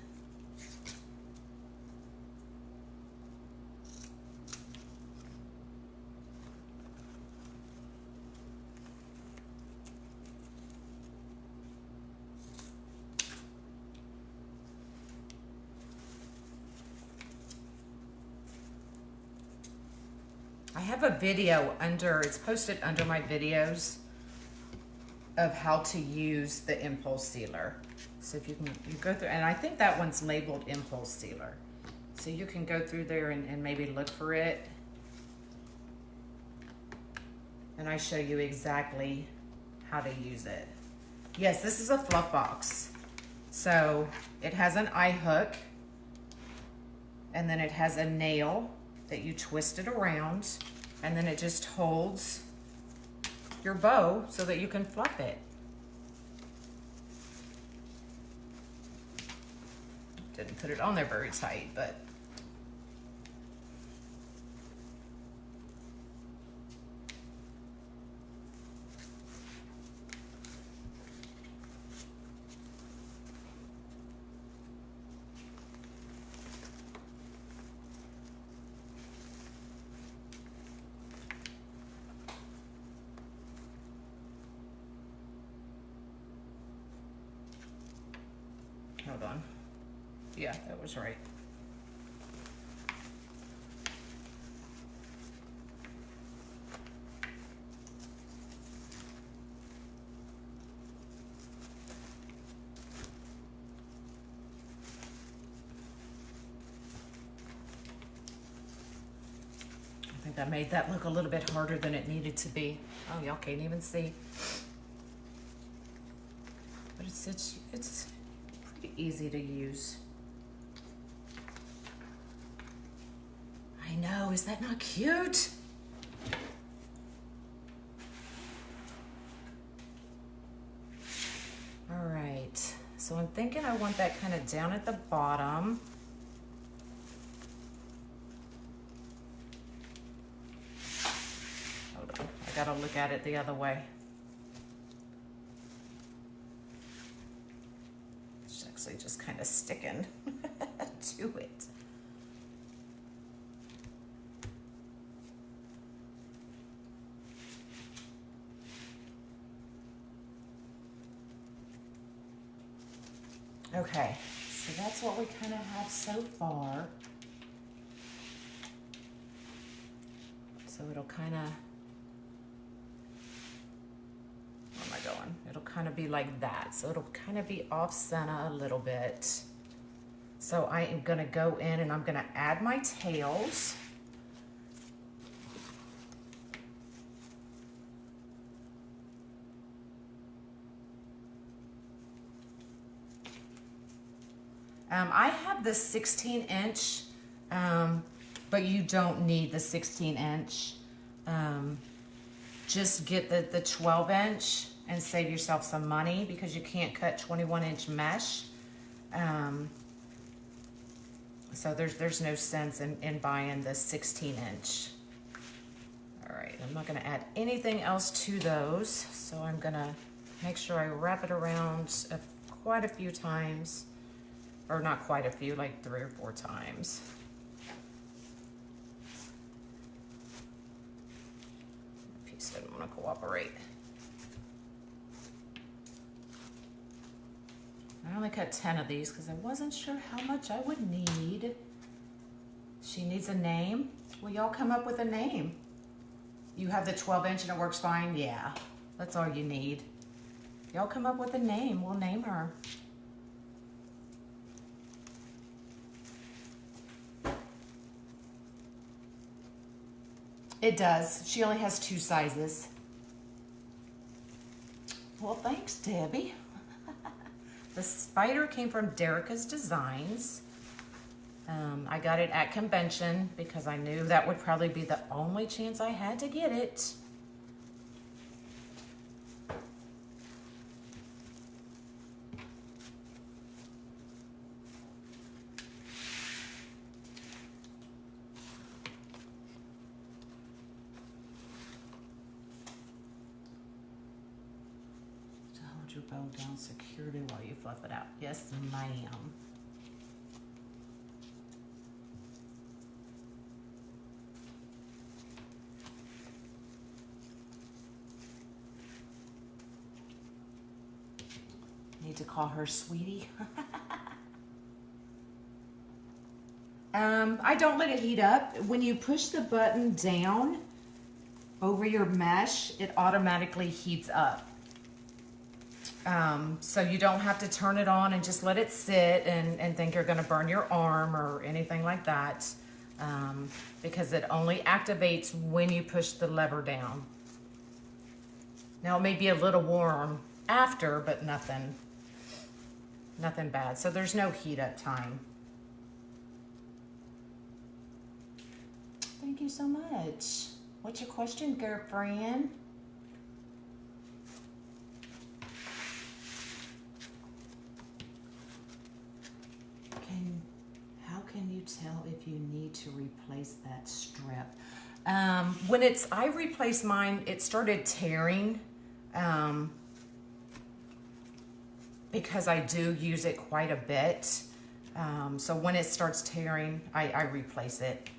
I have a video it's posted under my videos of how to use the impulse sealer. So if you go through, and I think that one's labeled impulse sealer. So you can go through there and maybe look for it. And I show you exactly how to use it. Yes, this is a fluff box. So it has an eye hook, and then it has a nail that you twist it around, and then it just holds your bow so that you can fluff it. Didn't put it on there very tight, but hold on. Yeah, that was right. I think I made that look a little bit harder than it needed to be. Oh, y'all can't even see. But it's pretty easy to use. I know, is that not cute? All right, so I'm thinking I want that kind of down at the bottom. Hold on, I gotta look at it the other way. It's actually just kind of sticking to it. Okay, so that's what we kind of have so far. So it'll kind of, where am I going? It'll kind of be like that. So it'll kind of be off center a little bit. So I am gonna go in and I'm gonna add my tails. I have the 16-inch, but you don't need the 16-inch. Just get the 12-inch and save yourself some money because you can't cut 21-inch mesh. So there's no sense in buying the 16-inch. All right, I'm not gonna add anything else to those. So I'm gonna make sure I wrap it around quite a few times, or not quite a few, like 3 or 4 times. The piece didn't want to cooperate. I only cut 10 of these because I wasn't sure how much I would need. She needs a name. Well, y'all come up with a name. You have the 12-inch and it works fine? Yeah, that's all you need. Y'all come up with a name. We'll name her. It does. She only has 2 sizes. Well, thanks, Debbie. The spider came from Derica's Designs. I got it at convention because I knew that would probably be the only chance I had to get it. So hold your bow down securely while you fluff it out. Yes, ma'am. Need to call her sweetie. I don't let it heat up. When you push the button down over your mesh, it automatically heats up. So you don't have to turn it on and just let it sit and think you're gonna burn your arm or anything like that, because it only activates when you push the lever down. Now it may be a little warm after, but nothing bad. So there's no heat up time. Thank you so much. What's your question, girlfriend? How can you tell if you need to replace that strip? When I replaced mine, it started tearing. Because I do use it quite a bit. So when it starts tearing, I replace it.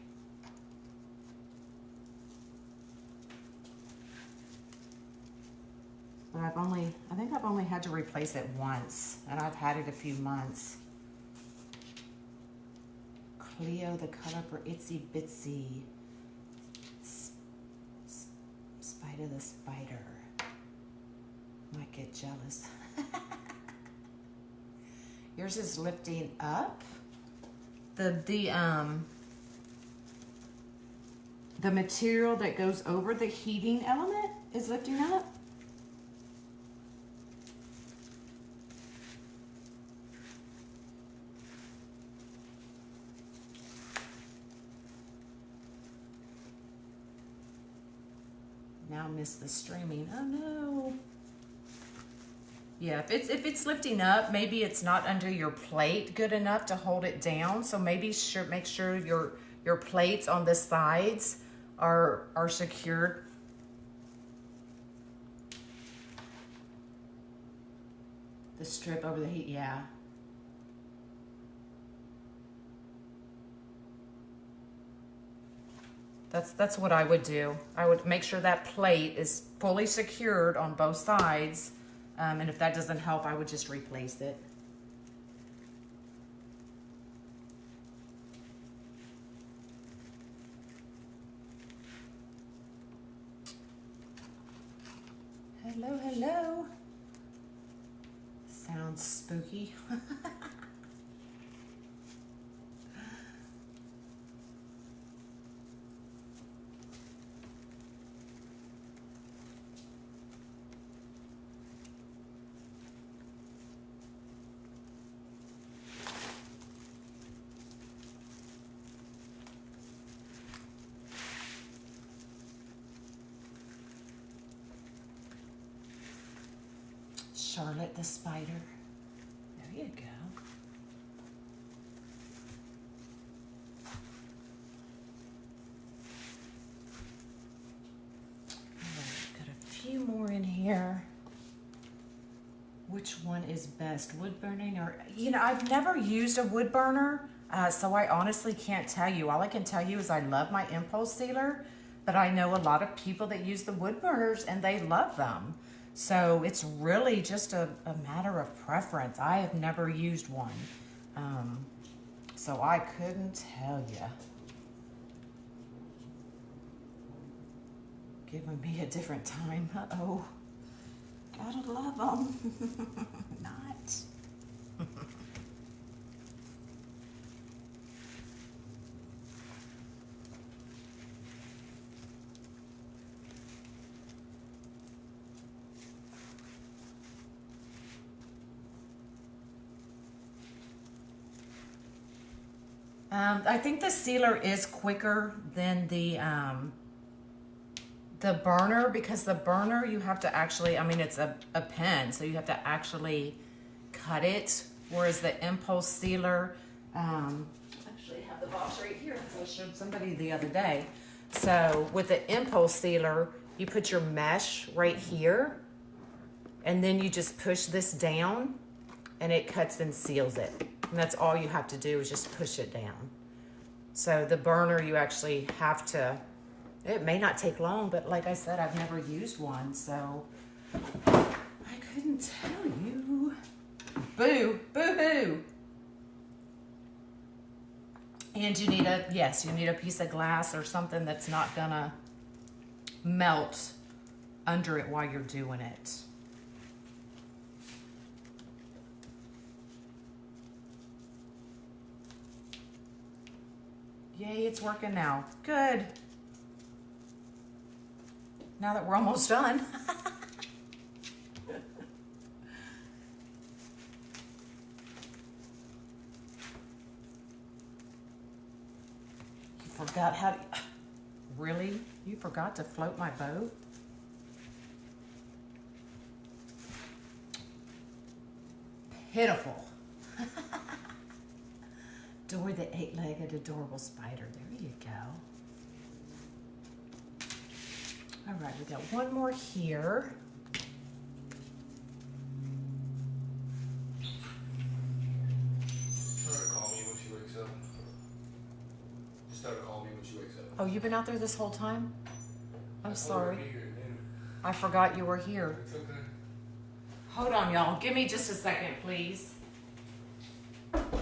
But I think I've only had to replace it once, and I've had it a few months. Cleo, the color for Itsy Bitsy. Spider the spider. Might get jealous. Yours is lifting up. The material that goes over the heating element is lifting up. Now miss the streaming. Oh no. Yeah, if it's lifting up, maybe it's not under your plate good enough to hold it down. So maybe make sure your plates on the sides are secured. The strip over the heat, yeah. That's what I would do. I would make sure that plate is fully secured on both sides. And if that doesn't help, I would just replace it. Hello, hello. Sounds spooky. Charlotte the spider. There you go. here. Which one is best, wood burning or, you know, I've never used a wood burner, so I honestly can't tell you. All I can tell you is I love my impulse sealer, but I know a lot of people that use the wood burners and they love them. So it's really just a matter of preference. I have never used one, so I couldn't tell you. Giving me a different time. Uh-oh. Gotta love them. Not. I think the sealer is quicker than the burner, because the burner you have to actually, I mean, it's a pen, so you have to actually cut it, whereas the impulse sealer, actually have the box right here, as I showed somebody the other day. So with the impulse sealer, you put your mesh right here, and then you just push this down, and it cuts and seals it. And that's all you have to do is just push it down. So the burner, you actually have to, it may not take long, but like I said, I've never used one, so I couldn't tell you. Boo, boo-hoo. And you need you need a piece of glass or something that's not gonna melt under it while you're doing it. Yay, it's working now. Good. Now that we're almost done. You forgot how to... Really? You forgot to float my boat? Pitiful. Dory the eight-legged adorable spider. There you go. All right, we got one more here. Try to call me when she wakes up. Just try to call me when she wakes up. Oh, you've been out there this whole time? I'm sorry. I forgot you were here. It's okay. Hold on, y'all. Give me just a second, please. Taylor,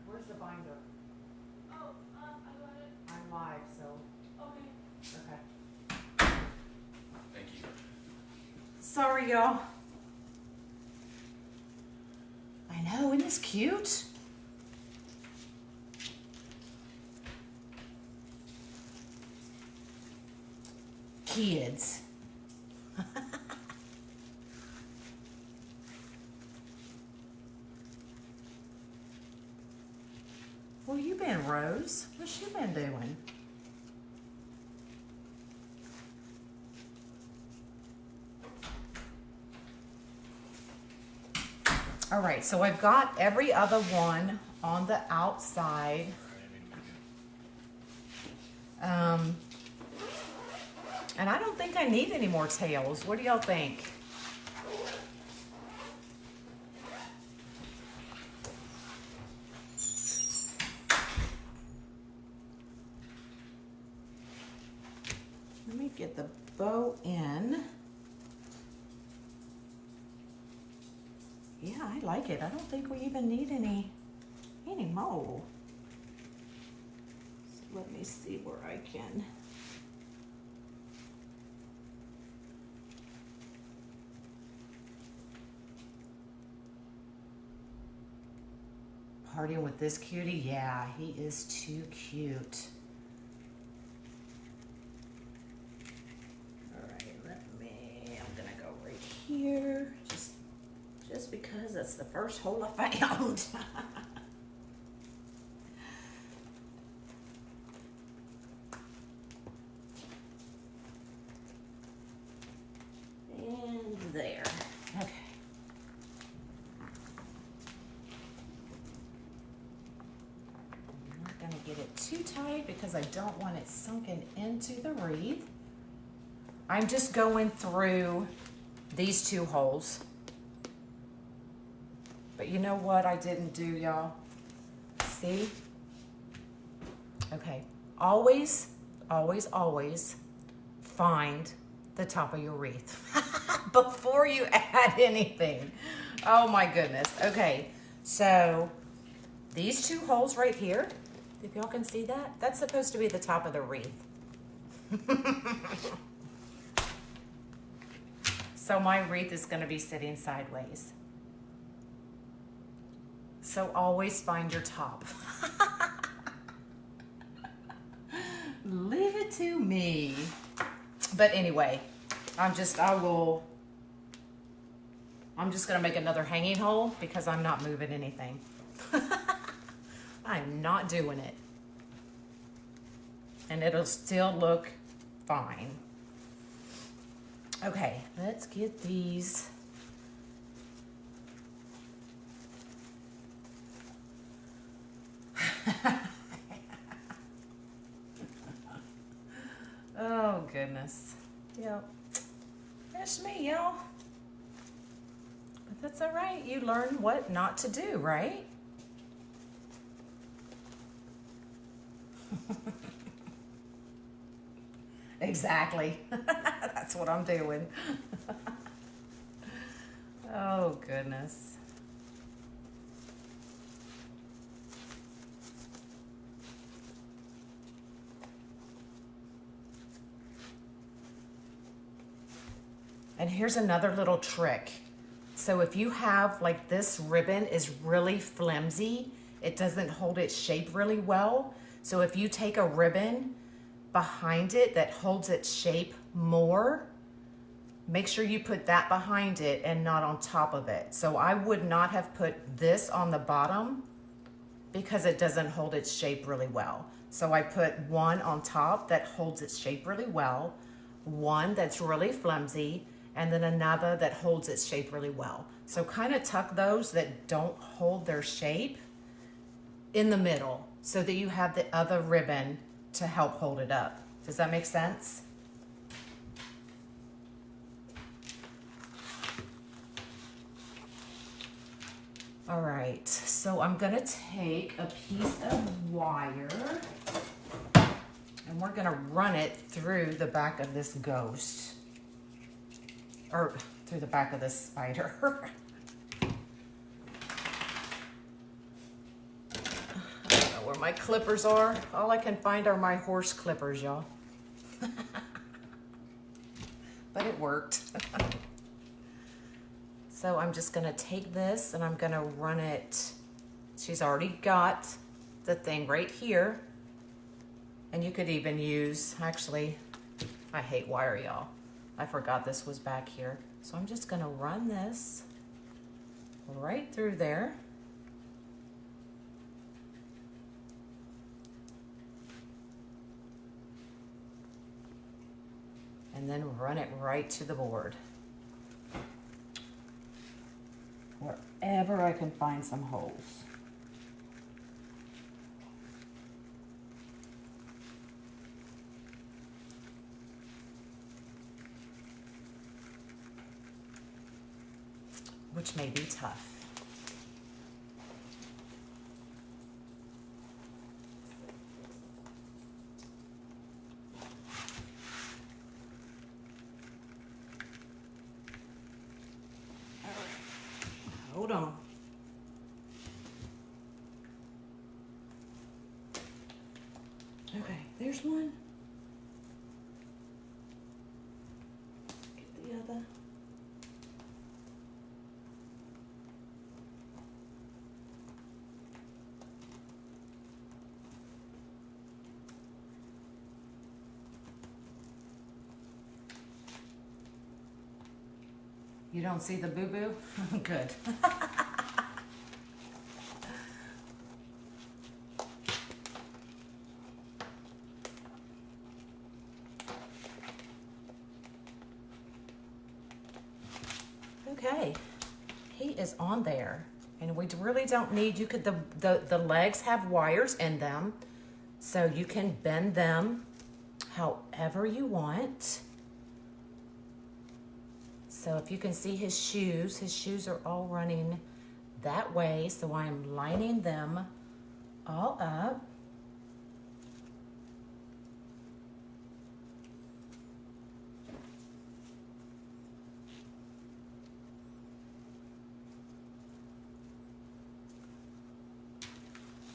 where's the binder? Oh, I got it. I'm live, so... Okay. Okay. Thank you. Sorry, y'all. I know, isn't this cute? Kids. Where you been, Rose? What's you been doing? All right, so I've got every other one on the outside. And I don't think I need any more tails. What do y'all think? Let me get the bow in. Yeah, I like it. I don't think we even need any more. So let me see where I can. Partying with this cutie? Yeah, he is too cute. All right, I'm gonna go right here, just because that's the first hole I found. And there, okay. Get it too tight because I don't want it sunken into the wreath. I'm just going through these 2 holes. But you know what I didn't do, y'all? See? Okay, always, always, always find the top of your wreath before you add anything. Oh my goodness. Okay, so these 2 holes right here, if y'all can see that, that's supposed to be the top of the wreath. So my wreath is going to be sitting sideways. So always find your top. Leave it to me. But anyway, I'm just gonna make another hanging hole because I'm not moving anything. I'm not doing it. And it'll still look fine. Okay, let's get these. Oh goodness. Yep. That's me, y'all. But that's all right. You learn what not to do, right? Exactly. That's what I'm doing. Oh goodness. And here's another little trick. So if you have, like, this ribbon is really flimsy, it doesn't hold its shape really well. So if you take a ribbon behind it that holds its shape more, make sure you put that behind it and not on top of it. So I would not have put this on the bottom because it doesn't hold its shape really well. So I put one on top that holds its shape really well, one that's really flimsy, and then another that holds its shape really well. So kind of tuck those that don't hold their shape in the middle so that you have the other ribbon to help hold it up. Does that make sense? All right, so I'm gonna take a piece of wire and we're gonna run it through the back of this ghost, or through the back of this spider. I don't know where my clippers are. All I can find are my horse clippers, y'all. But it worked. So I'm just gonna take this and I'm gonna run it. She's already got the thing right here. And you could even use, actually, I hate wire, y'all. I forgot this was back here. So I'm just gonna run this right through there. And then run it right to the board. Wherever I can find some holes. Which may be tough. Hold on. Okay, there's one. Get the other. You don't see the boo-boo? Good. Okay, he is on there. And we really don't need, you could, the legs have wires in them, so you can bend them however you want. So if you can see his shoes are all running that way. So I'm lining them all up.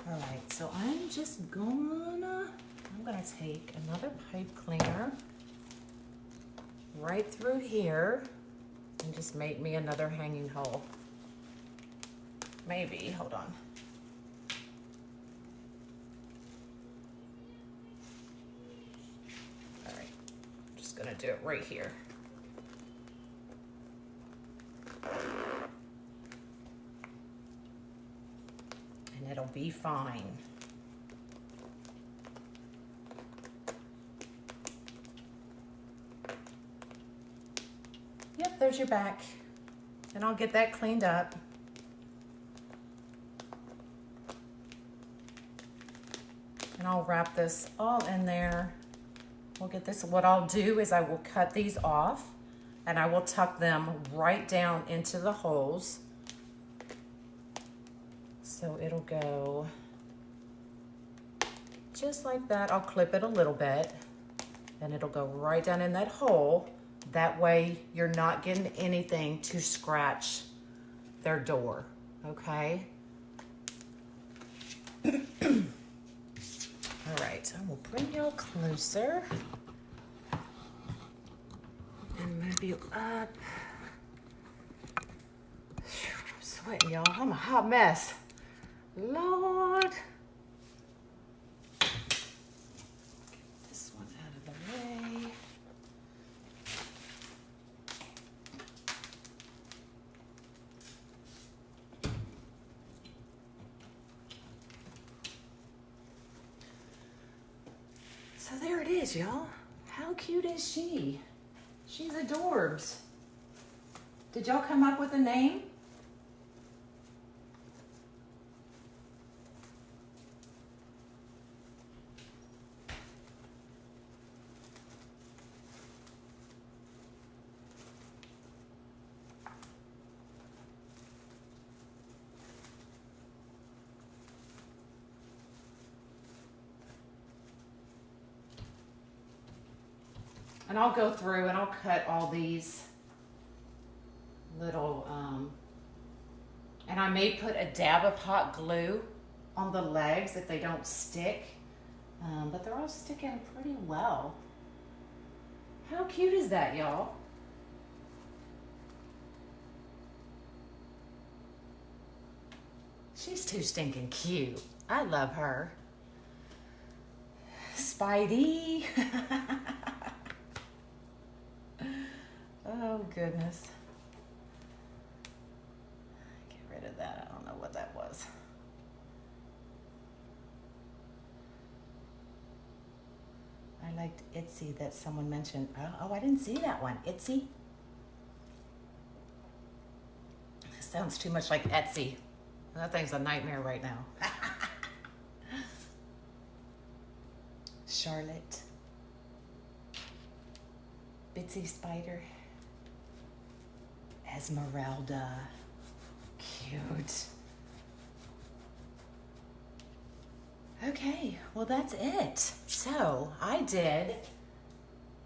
All right, so I'm gonna take another pipe cleaner right through here and just make me another hanging hole. Maybe, hold on. All right, I'm just gonna do it right here. And it'll be fine. Yep, there's your back. And I'll get that cleaned up. And I'll wrap this all in there. We'll get this. What I'll do is I will cut these off and I will tuck them right down into the holes. So it'll go just like that. I'll clip it a little bit and it'll go right down in that hole. That way you're not getting anything to scratch their door, okay? All right, I will bring you closer and move you up. I'm sweating, y'all. I'm a hot mess. Lord. Get this one out of the way. So there it is, y'all. How cute is she? She's adorbs. Did y'all come up with a name? And I'll go through and I'll cut all these little, and I may put a dab of hot glue on the legs if they don't stick, but they're all sticking pretty well. How cute is that, y'all? She's too stinking cute. I love her. Spidey. Oh, goodness. Get rid of that. I don't know what that was. I liked Itsy that someone mentioned. Oh, I didn't see that one. Itsy? Sounds too much like Etsy. That thing's a nightmare right now. Charlotte. Bitsy Spider. Esmeralda. Cute. Okay, well that's it. So I did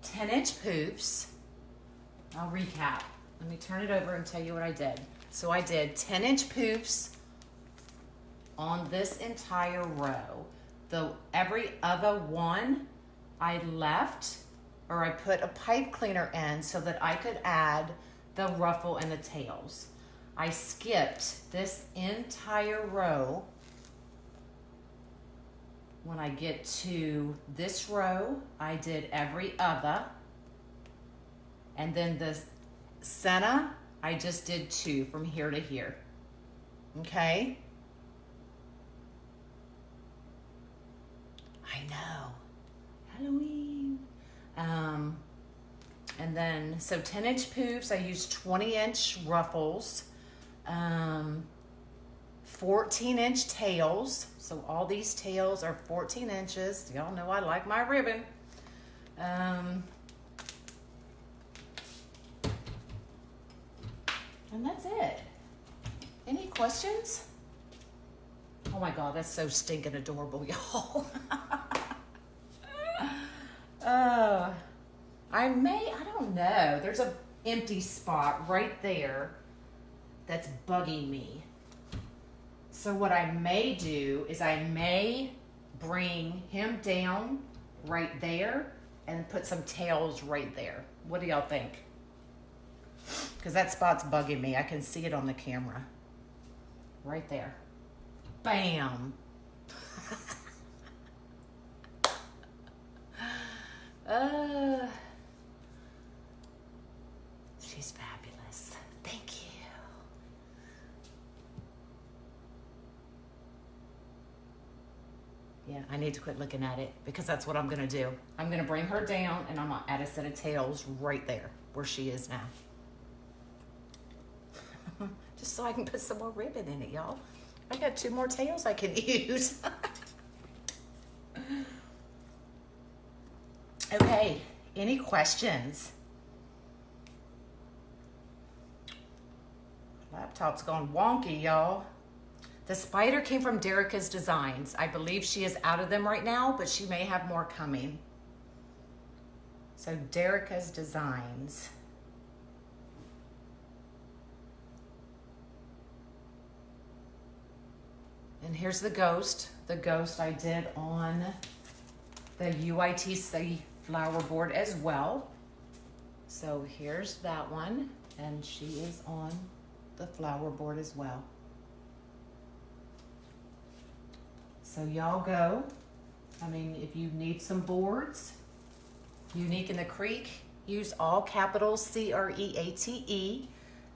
10-inch poops. I'll recap. Let me turn it over and tell you what I did. So I did 10-inch poops on this entire row. Every other one I left, or I put a pipe cleaner in so that I could add the ruffle and the tails. I skipped this entire row. When I get to this row, I did every other. And then the center, I just did 2 from here to here. Okay? I know. Halloween. And then, so 10-inch poops, I used 20-inch ruffles, 14-inch tails. So all these tails are 14 inches. Y'all know I like my ribbon. that's it. Any questions? Oh my God, that's so stinking adorable, y'all. I don't know. There's a empty spot right there that's bugging me. So what I may do is I may bring him down right there and put some tails right there. What do y'all think? Because that spot's bugging me. I can see it on the camera. Right there. Bam. She's fabulous. Thank you. Yeah, I need to quit looking at it because that's what I'm going to do. I'm going to bring her down and I'm going to add a set of tails right there where she is now. Just so I can put some more ribbon in it, y'all. I got 2 more tails I can use. Okay, any questions? Laptop's gone wonky, y'all. The spider came from Derica's Designs. I believe she is out of them right now, but she may have more coming. So Derica's Designs. And here's the ghost. The ghost I did on the UITC flower board as well. So here's that one, and she is on the flower board as well. So y'all go. I mean, if you need some boards, Unique in the Creek, use all capitals CREATE,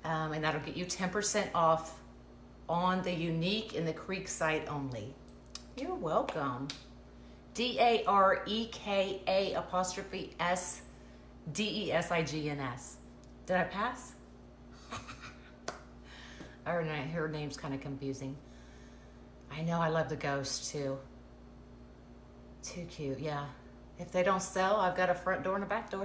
and that'll get you 10% off on the Unique in the Creek site only. You're welcome. DAREKA_SDESIGNS. Did I pass? Her name's kind of confusing. I know, I love the ghost too. Too cute, yeah. If they don't sell, I've got a front door and a back door.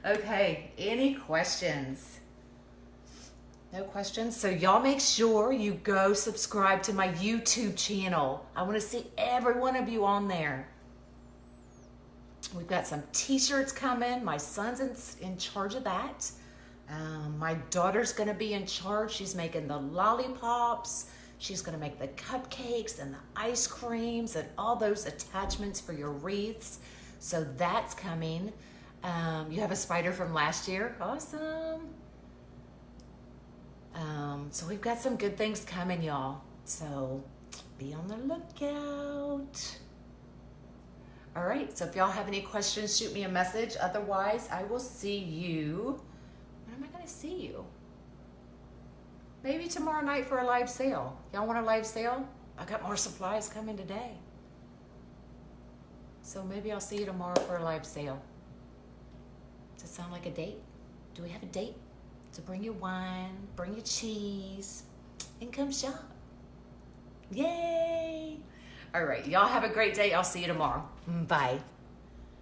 Okay, any questions? No questions? So y'all make sure you go subscribe to my YouTube channel. I want to see every one of you on there. We've got some t-shirts coming. My son's in charge of that. My daughter's going to be in charge. She's making the lollipops. She's going to make the cupcakes and the ice creams and all those attachments for your wreaths. So that's coming. You have a spider from last year. Awesome. So we've got some good things coming, y'all. So be on the lookout. All right. So if y'all have any questions, shoot me a message. Otherwise, I will see you. When am I going to see you? Maybe tomorrow night for a live sale. Y'all want a live sale? I got more supplies coming today. So maybe I'll see you tomorrow for a live sale. Does it sound like a date? Do we have a date? So bring your wine, bring your cheese, and come shop. Yay! All right, y'all have a great day. I'll see you tomorrow. Bye.